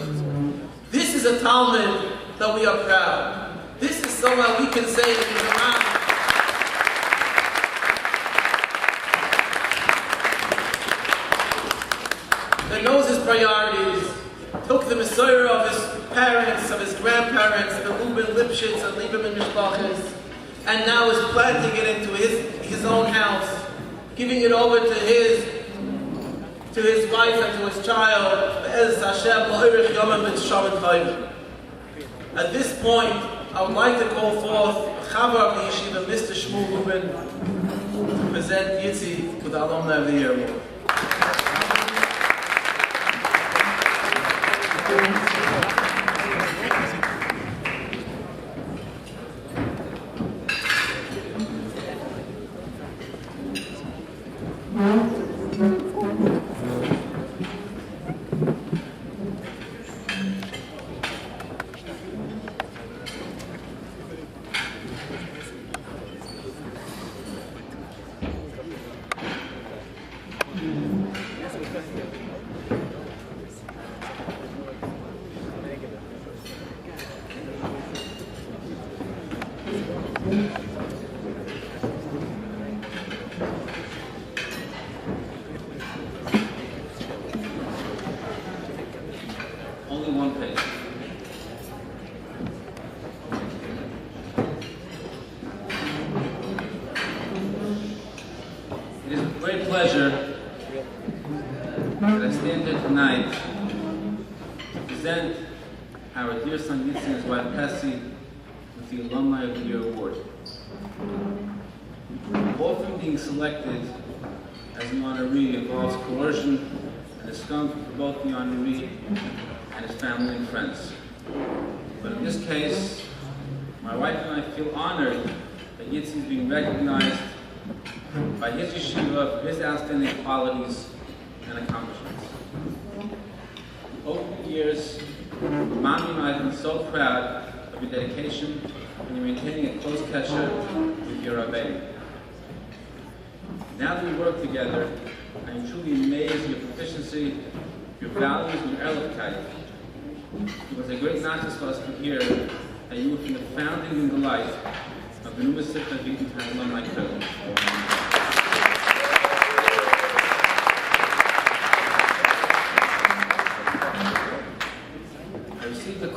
This is a Talmud that we are proud. This is somehow we can say that he's a man that knows his priorities, took the Messiah of his parents, of his grandparents, the Reuben Lipschitz and Lieberman Mishpachas, and now is planting it into his own house, giving it over to his wife and to his child. At this point, I would like to call forth Chavar of the Yeshiva, Mr. Shmuel Rubin, to present Yitzi with the Alumni of the Year Award. Only one page. It is with great pleasure that I stand here tonight to present our dear son Yitzi and his wife Pessi with the Alumni of the Year Award. Often being selected as an honoree involves coercion and a skunk for both the honoree and his family and friends. But in this case, my wife and I feel honored that Yitzi is being recognized by his yeshiva for his outstanding qualities and accomplishments. Over the years, Mommy and I have been so proud of your dedication and your maintaining a close ketchup with your Rabbeinu. Now that we work together, I am truly amazed at your proficiency, your values, and your ehrlichkeit. It was a great notch for us to hear that you were from the founding and the life of the New Masifta Eatontown Alumni College.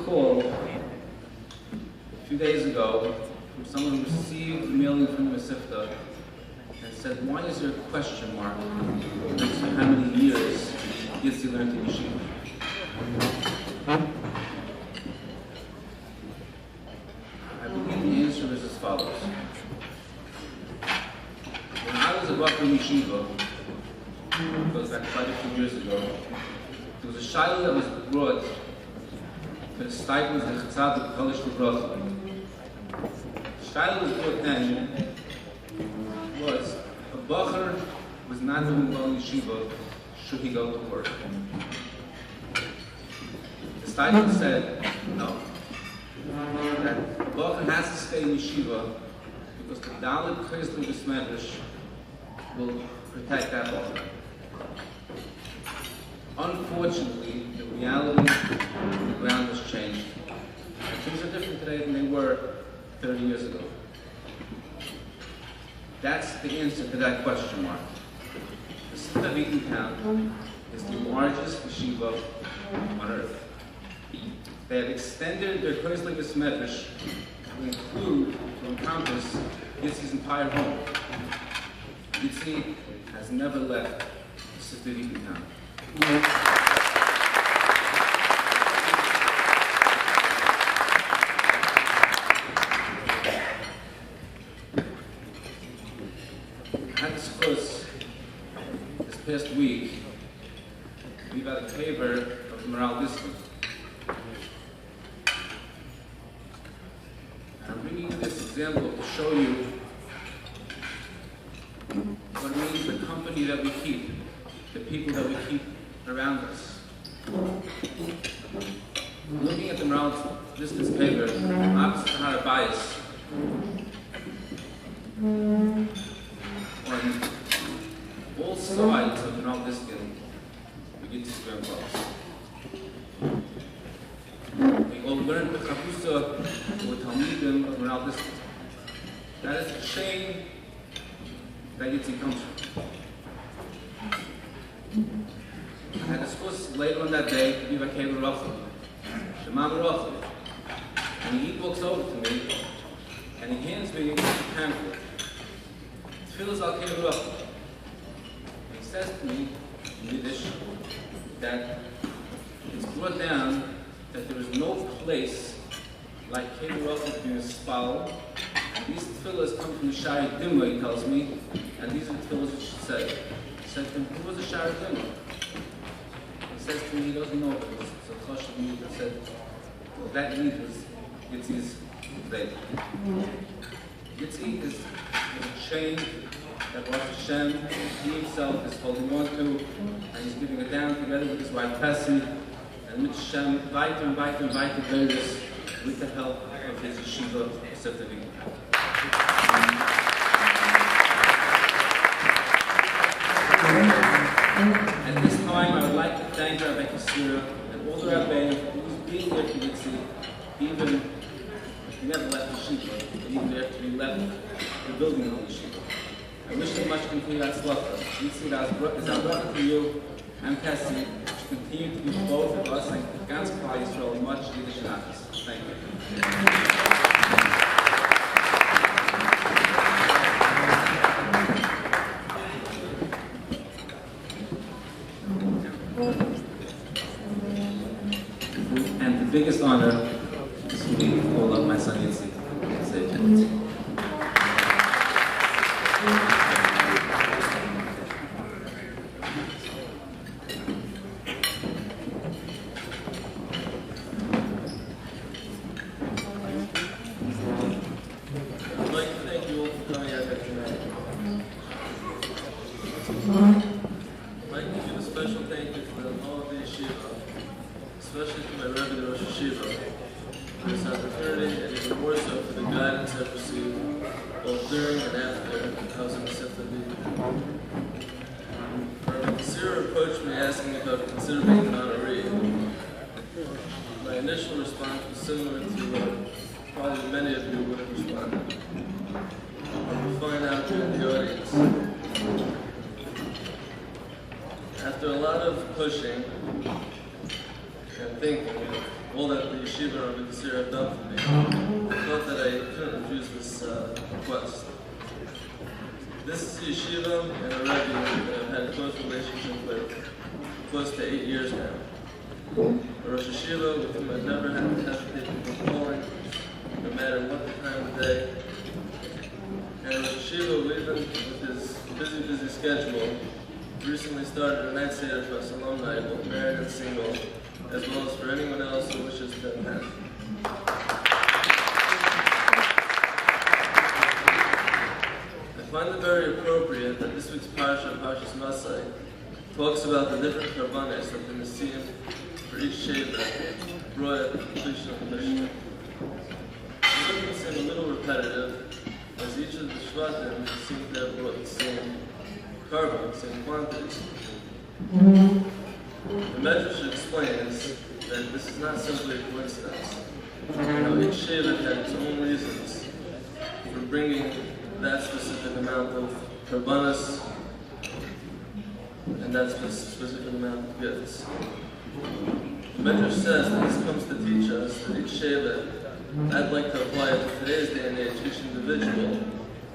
call a few days ago from someone who received a mailing from the Masifta and said, why is there a question mark next to how many years Yitzi learned in yeshiva? I believe the answer is as follows. When I was a Bachur Yeshiva, it goes back quite a few years ago, there was a shaila that was brought for the stipends and Chatzad of Kolish L'Bracha. The shaila was brought then was a Bachur was not doing well in yeshiva, should he go to work? The stipend said no. That a Bachur has to stay in yeshiva because the Dalit Chesed B'Smedrash will protect that Bachur. Unfortunately, the reality of the ground has changed. And things are different today than they were 30 years ago. That's the answer to that question mark. The city of Eatontown is the largest yeshiva on earth. They have extended their Chesed B'Smedrash to include, to encompass, Yitzi's entire home. Yitzi has never left the city of Eatontown. I had discussed this past week, we got a favor of the Moral District. I'm bringing you this example to show you what it means the company that we keep, the people that we keep around us. Looking at the Moral Distance paper, opposite to Har Bias, on all sides of the Moral Distance, we get to square close. We all learn the Chapusa or Talmidim of Moral Distance. That is the chain that Yitzi comes from. I had discussed later on that day, Viva Keva Rachel, the Mama Rachel, and he walks over to me, and he hands me a pamphlet. Tfilas al Keva Rachel. And he says to me, in Yiddish, that it's brought down that there is no place like Keva Rachel to be a spal. These tefillas come from the Shari Dimma, he tells me, and these are the tefillas you should say. He said to him, who was the Shari Dimma? He says to me, he doesn't know if it was a Choshev Yid that said, well, that Yid was Yitzi's Zayt. Yitzi is a chain that Baruch Hashem, he himself is holding on to, and he's giving it down together with his wife Pessi, and with Hashem, weiter and weiter and weiter various with the help of his yeshiva, specifically. At this time, I would like to thank Rabbi Kasira and all the Rabbeim who's being there to Yitzi, even if he never left the yeshiva, but even after he left the building of the yeshiva. I wish him much continued tzlacha. Yitzi is our brother to you, and Cassie, to continue to be both of us and ganz Klal Yisrael much Yiddish and Achas. Thank you. And the biggest honor is for me to hold up my son Yitzi and say Yitzi. I'd like to thank you all for coming out here tonight. I'd like to give a special thank you for all of the yeshiva, especially to my Rebbe, the Rosh Yeshiva, for his opportunity, and even more so for the guidance I've received both during and after House of Masifta. Rabbi Kasira approached me asking about considering an honoree. My initial response was similar to probably many of you would have responded. We'll find out in the audience. After a lot of pushing and think all that the yeshiva of the Kasir have done for me, I thought that I couldn't refuse this request. This is the yeshiva and a Rebbe that I've had a close relationship with close to 8 years now. A Rosh Yeshiva with whom I've never had to hesitate from calling, no matter what the time of day. And a Rosh Yeshiva, even with his busy schedule, recently started a night seder for us alumni, both married and single, as well as for anyone else who wishes to attend. I find it very appropriate that this week's parsha, Parshas Masai, talks about the different karbanos that the Nesiim for each sheva brought at the completion of the Mishnah. It doesn't seem a little repetitive, as each of the Shvatim seem to have brought the same carbon, same quantities. The Medrash explains that this is not simply a coincidence. Each sheva had its own reasons for bringing that specific amount of karbanos and that specific amount of gifts. The Medrash says that this comes to teach us that each sheva, I'd like to apply it to today's day and age, each individual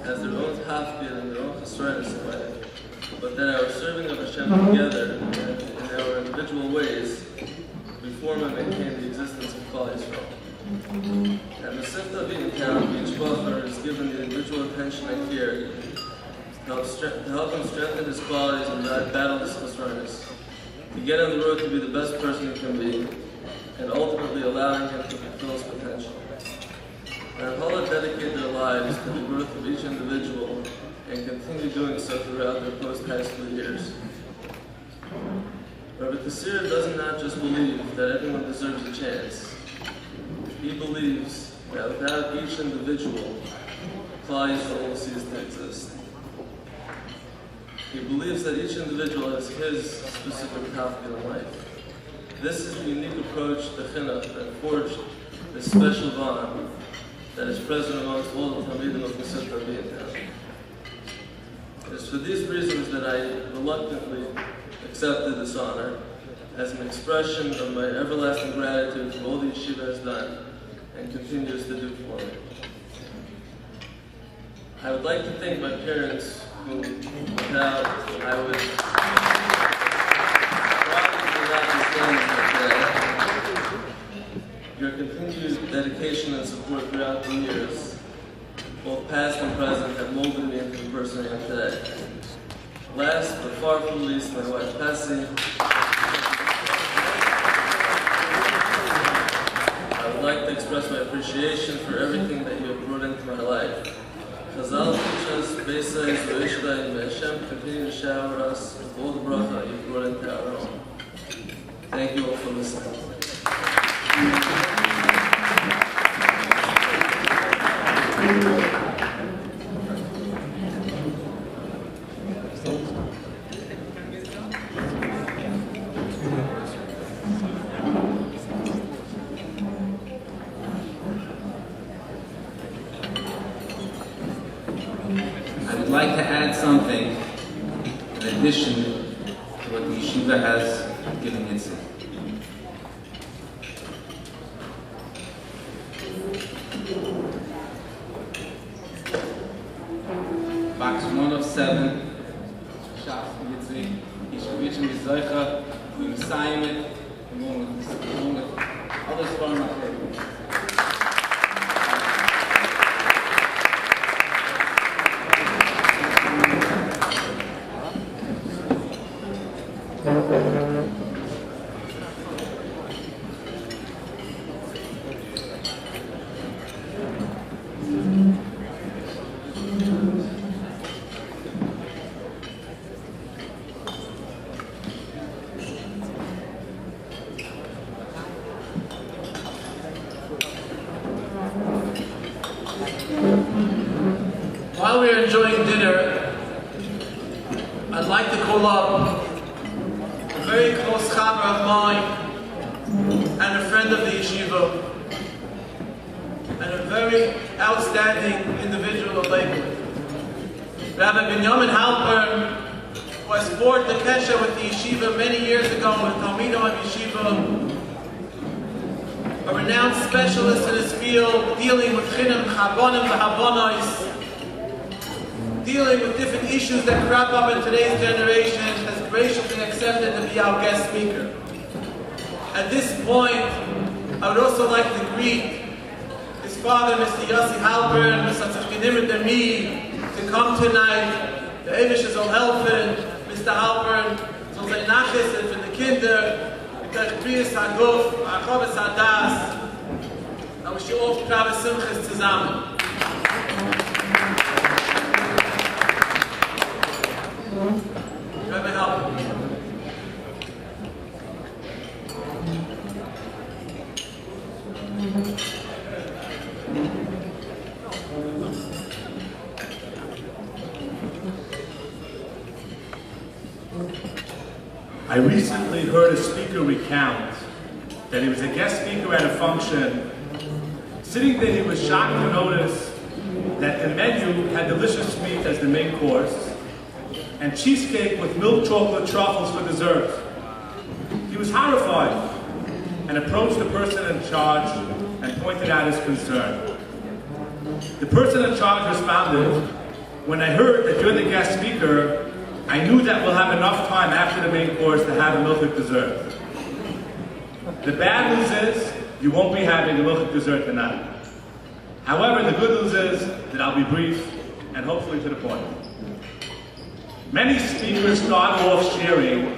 has their own tafkid and their own chesronos in life, but that our serving of Hashem together in our individual ways, we form and maintain the existence of Klal Yisrael. And the Sifta of Eatontown, each Bachar is given the individual attention and care to help him strengthen his qualities and battle his chesronos, to get on the road to be the best person he can be, and ultimately allowing him to fulfill his potential. And Hala dedicate their lives to the growth of each individual and continue doing so throughout their post-high school years. Rabbi Kasir does not just believe that everyone deserves a chance. He believes that without each individual, Klal Yisrael will cease to exist. He believes that each individual has his specific tafkid in life. This is the unique approach to chinuch that forged this special bond that is present amongst all the Talmidim of the Sifta of Eatontown. It is for these reasons that I reluctantly accepted this honor as an expression of my everlasting gratitude for all the yeshiva has done and continues to do for me. I would like to thank my parents, who without I would probably not be standing here today. Your continued dedication and support throughout the years, both past and present, have molded me into the person I am today. Last but far from least, my wife Patsy. I would like to express my appreciation for everything that you have brought into my life. Chazal teach us, Beisa Yisrael, and may Hashem continue to shower us with all the bracha you brought into our own. Thank you all for listening. I would like to add something in addition to what the yeshiva has given Itzi. Box 107, Shaf Itzi, Yeshiva Mizoicha, we Messiah it, along with others from my table. While we're enjoying dinner, I'd like to call up a very close chaver of mine and a friend of the yeshiva and a very outstanding individual of Lakewood. Rabbi Binyamin Halper was forged the kesher with the yeshiva many years ago with Talmidim of yeshiva a renowned specialist in his field, dealing with chinim, chabonim, v'habonos, dealing with different issues that crop up in today's generation, has graciously accepted to be our guest speaker. At this point, I would also like to greet his father, Mr. Yossi Halpern, Mr. Tzachkinim Demi, to come tonight. The Evish is all helping, Mr. Halpern, so sein Nachis and for the Kinder, der Kriis Haguf, Achobes Hadas. I wish you all Krave Simchas zusammen. Rabbi Halpern. I recently heard a speaker recount that he was a guest speaker at a function. Sitting there, he was shocked to notice that the menu had delicious meat as the main course and cheesecake with milk chocolate truffles for dessert. He was horrified and approached the person in charge and pointed out his concern. The person in charge responded, "When I heard that you're the guest speaker, I knew that we'll have enough time after the main course to have a milchik dessert. The bad news is, you won't be having a milchik dessert tonight. However, the good news is that I'll be brief and hopefully to the point." Many speakers start off sharing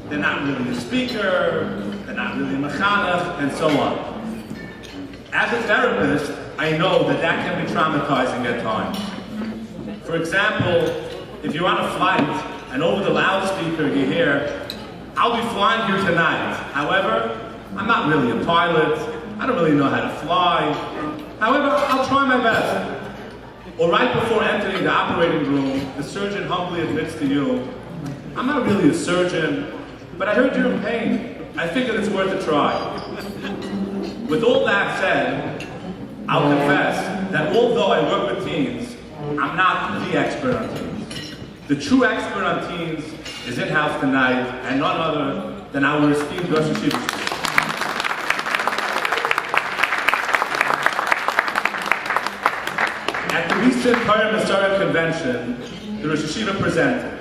they're not really a speaker, they're not really a mechanech, and so on. As a therapist, I know that that can be traumatizing at times. For example, if you're on a flight and over the loudspeaker you hear, "I'll be flying here tonight. However, I'm not really a pilot. I don't really know how to fly. However, I'll try my best." Or right before entering the operating room, the surgeon humbly admits to you, "I'm not really a surgeon, but I heard you're in pain. I figured it's worth a try." With all that said, I'll confess that although I work with teens, I'm not the expert on teens. The true expert on teens is in-house tonight, and none other than our esteemed Rosh Hashiva. At the recent Torah Masorah convention, the Rosh Hashiva presented.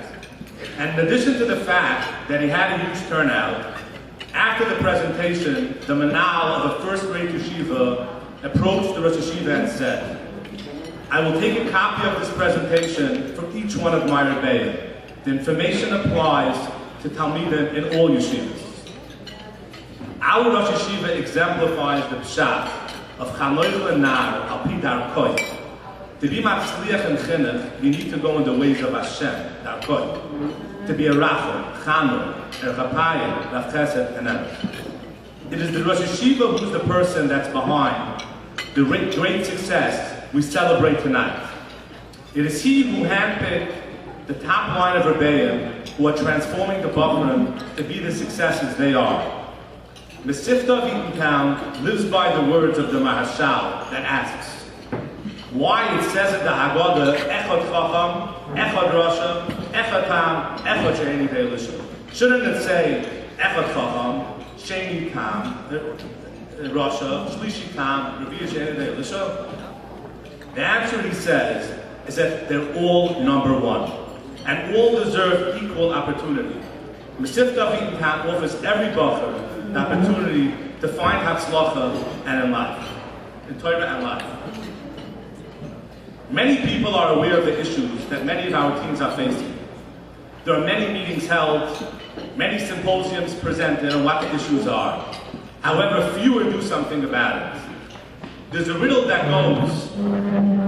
And in addition to the fact that he had a huge turnout, after the presentation, the manal of a first-grade yeshiva approached the Rosh Hashiva and said, "I will take a copy of this presentation for each one of my rebbeim. The information applies to Talmidim in all yeshivas." Our Rosh Hashiva exemplifies the pshat of Chanoich Lenar al pi darkoi. To be matzliach in chinuch, you need to go in the ways of Hashem, darkoi. To be a rachel, chanor, a chapayim, rav chesed, and emes. It is the Rosh Hashiva who's the person that's behind the great success we celebrate tonight. It is he who handpicked the top line of rebbeim who are transforming the Bachram to be the successes they are. Mesivta of Eatontown lives by the words of the Mahashal that asks, why it says in the Haggadah, Echad Chacham, Echad Rasha, Echad Tam, Echad Sheini Ve'elisha. Shouldn't it say Echad Chacham, Sheini Tam, Rasha, Shlishi Tam, Revi'ah Sheini Ve'elisha? The answer, he says, is that they're all number one, and all deserve equal opportunity. Mesivta of Eatontown offers every bacher the opportunity to find Hatzlacha and in life, in Torah and life. Many people are aware of the issues that many of our teens are facing. There are many meetings held, many symposiums presented on what the issues are. However, fewer do something about it. There's a riddle that goes,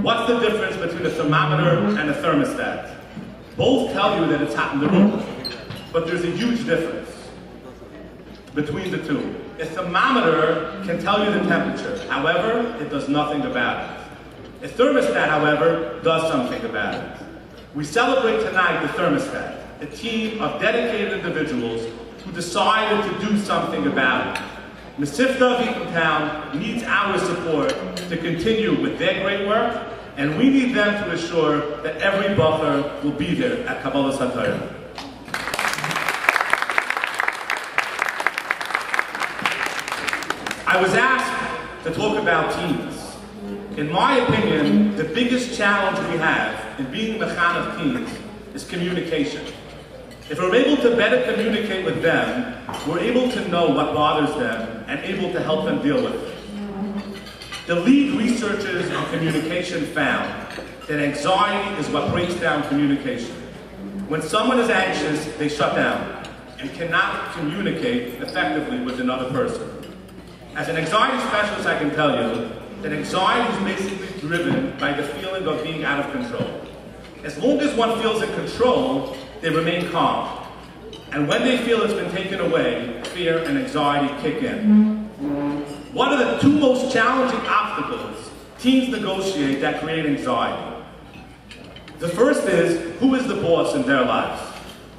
what's the difference between a thermometer and a thermostat? Both tell you that it's hot in the room, but there's a huge difference between the two. A thermometer can tell you the temperature, however, it does nothing about it. A thermostat, however, does something about it. We celebrate tonight the thermostat, a team of dedicated individuals who decided to do something about it. Mesivta of Eatontown needs our support to continue with their great work, and we need them to assure that every bacher will be there at Kabbalas HaTorah. I was asked to talk about teens. In my opinion, the biggest challenge we have in being mechanech teens is communication. If we're able to better communicate with them, we're able to know what bothers them and able to help them deal with it. The lead researchers in communication found that anxiety is what breaks down communication. When someone is anxious, they shut down and cannot communicate effectively with another person. As an anxiety specialist, I can tell you that anxiety is basically driven by the feeling of being out of control. As long as one feels in control, they remain calm. And when they feel it's been taken away, fear and anxiety kick in. One of the two most challenging obstacles teens negotiate that create anxiety. The first is, who is the boss in their lives?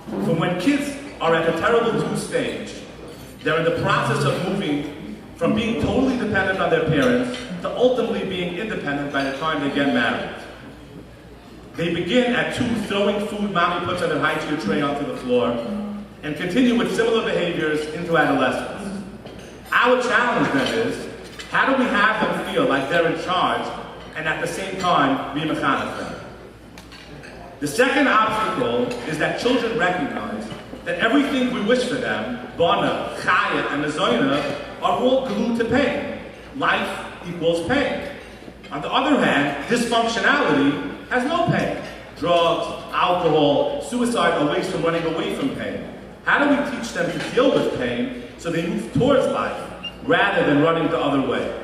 From when kids are at the terrible two stage, they're in the process of moving from being totally dependent on their parents to ultimately being independent by the time they get married. They begin at 2 throwing food mommy puts on their high chair tray onto the floor and continue with similar behaviors into adolescence. Our challenge then is, how do we have them feel like they're in charge and at the same time be mechanech them? The second obstacle is that children recognize that everything we wish for them, bana, chaya, and mezoina, are all glued to pain. Life equals pain. On the other hand, dysfunctionality has no pain. Drugs, alcohol, suicide are ways from running away from pain. How do we teach them to deal with pain so they move towards life rather than running the other way?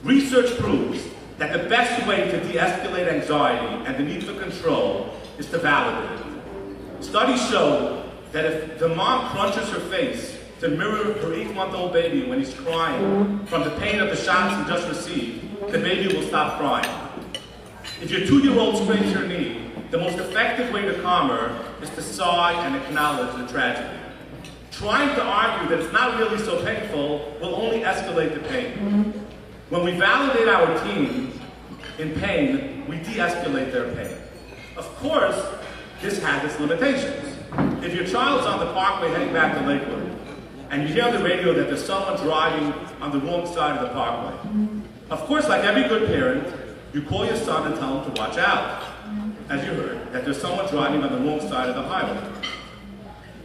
Research proves that the best way to de-escalate anxiety and the need for control is to validate it. Studies show that if the mom crunches her face to mirror her 8-month-old baby when he's crying from the pain of the shots he just received, the baby will stop crying. If your 2-year-old scrapes your knee, the most effective way to calm her is to sigh and acknowledge the tragedy. Trying to argue that it's not really so painful will only escalate the pain. When we validate our teens in pain, we de-escalate their pain. Of course, this has its limitations. If your child's on the parkway heading back to Lakewood, and you hear on the radio that there's someone driving on the wrong side of the parkway, of course, like every good parent, you call your son and tell him to watch out. As you heard, that there's someone driving on the wrong side of the highway.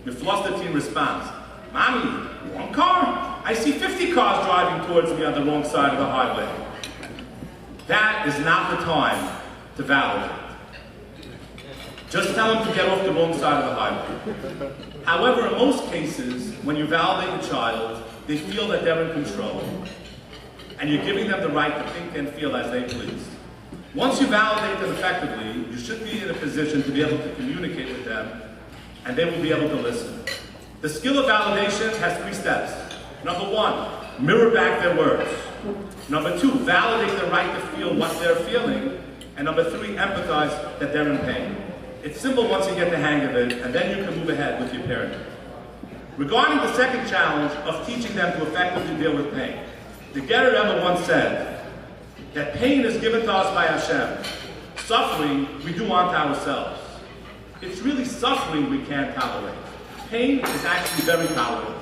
Your flustered teen responds, "Mommy, wrong car? I see 50 cars driving towards me on the wrong side of the highway." That is not the time to validate. Just tell them to get off the wrong side of the highway. However, in most cases, when you validate a child, they feel that they're in control, and you're giving them the right to think and feel as they please. Once you validate them effectively, you should be in a position to be able to communicate with them, and they will be able to listen. The skill of validation has 3 steps. Number 1, mirror back their words. Number 2, validate the right to feel what they're feeling. And number 3, empathize that they're in pain. It's simple once you get the hang of it, and then you can move ahead with your parenting. Regarding the second challenge of teaching them to effectively deal with pain, the Gerer Rebbe once said that pain is given to us by Hashem. Suffering we do unto ourselves. It's really suffering we can't tolerate. Pain is actually very tolerable.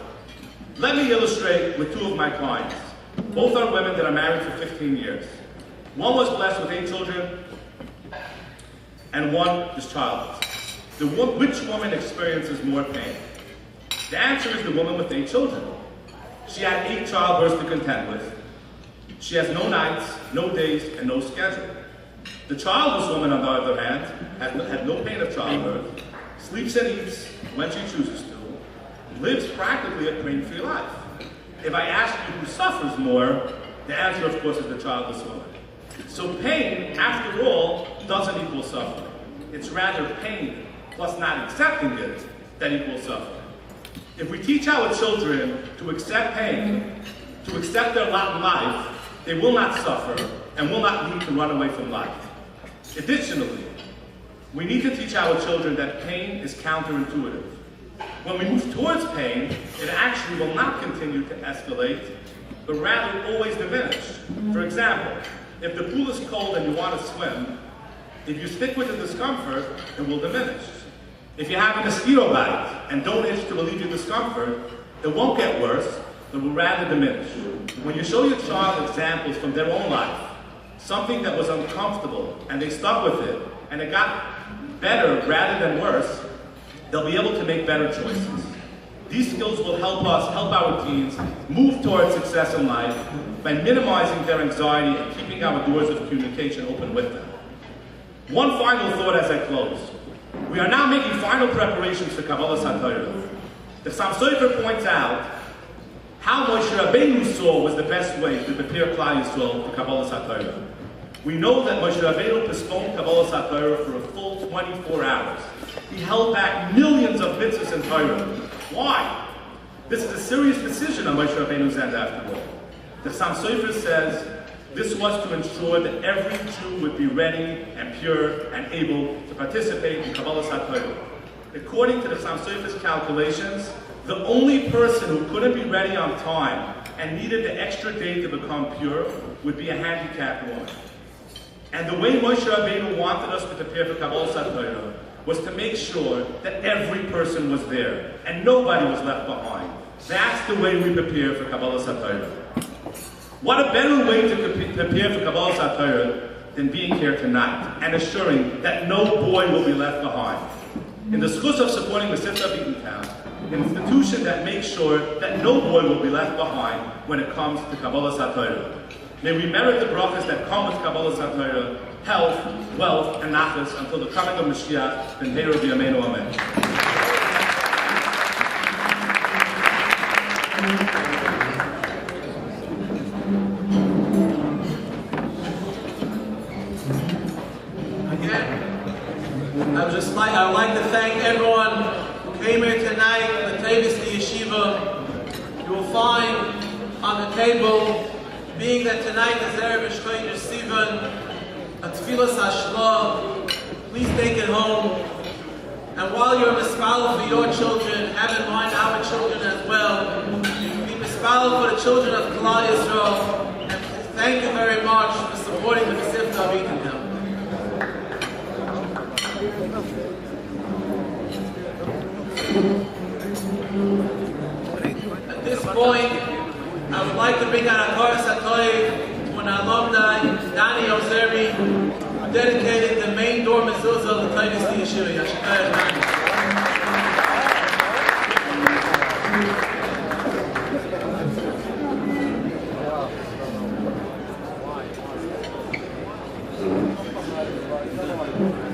Let me illustrate with 2 of my clients. Both are women that are married for 15 years. One was blessed with 8 children, and one is childless. Which woman experiences more pain? The answer is the woman with 8 children. She had 8 childbirths to contend with. She has no nights, no days, and no schedule. The childless woman, on the other hand, had no pain of childbirth, sleeps and eats when she chooses to, lives practically a pain-free life. If I ask you who suffers more, the answer, of course, is the childless woman. So pain, after all, doesn't equal suffering. It's rather pain plus not accepting it that equals suffering. If we teach our children to accept pain, to accept their lot in life, they will not suffer and will not need to run away from life. Additionally, we need to teach our children that pain is counterintuitive. When we move towards pain, it actually will not continue to escalate, but rather always diminish. For example, if the pool is cold and you want to swim, if you stick with the discomfort, it will diminish. If you have a mosquito bite and don't itch to relieve your discomfort, it won't get worse, that will rather diminish. When you show your child examples from their own life, something that was uncomfortable, and they stuck with it, and it got better rather than worse, they'll be able to make better choices. These skills will help us, help our teens, move towards success in life by minimizing their anxiety and keeping our doors of communication open with them. One final thought as I close. We are now making final preparations for Kabbalas HaTorah. The Chassam Sofer points out how Moshe Rabbeinu saw was the best way to prepare Klal Yisrael for Kabbalas HaTorah. We know that Moshe Rabbeinu postponed Kabbalas HaTorah for a full 24 hours. He held back millions of mitzvahs in Torah. Why? This is a serious decision on Moshe Rabbeinu's end after all. The Chassam Sofer says this was to ensure that every Jew would be ready and pure and able to participate in Kabbalas HaTorah. According to the Chassam Sofer's calculations, the only person who couldn't be ready on time and needed the extra day to become pure would be a handicapped woman. And the way Moshe Rabbeinu wanted us to prepare for Kabbalas HaTorah was to make sure that every person was there and nobody was left behind. That's the way we prepare for Kabbalas HaTorah. What a better way to prepare for Kabbalas HaTorah than being here tonight and assuring that no boy will be left behind. In the schus of supporting the Sifta of Eatontown, an institution that makes sure that no boy will be left behind when it comes to Kabbalas HaTorah. May we merit the brachas that come with Kabbalas HaTorah, health, wealth, and nachas until the coming of Mashiach, and Heir B'Yameinu Amen. I would like to thank everyone who came here tonight for the Tavis the Yeshiva. You will find on the table, being that tonight is Erev Shchodesh Sivan, a Tfilas Hashla, please take it home. And while you're mispalel for your children, have in mind our children as well. Be mispalel for the children of Klal Yisrael. And thank you very much for supporting the Sifta of Eatontown. At this point, I would like to bring out a chorus to an alumni, Danny Ozeri, who dedicated the main door mezuzah of the Tavis the Yeshiva. Yashikayah. Thank you.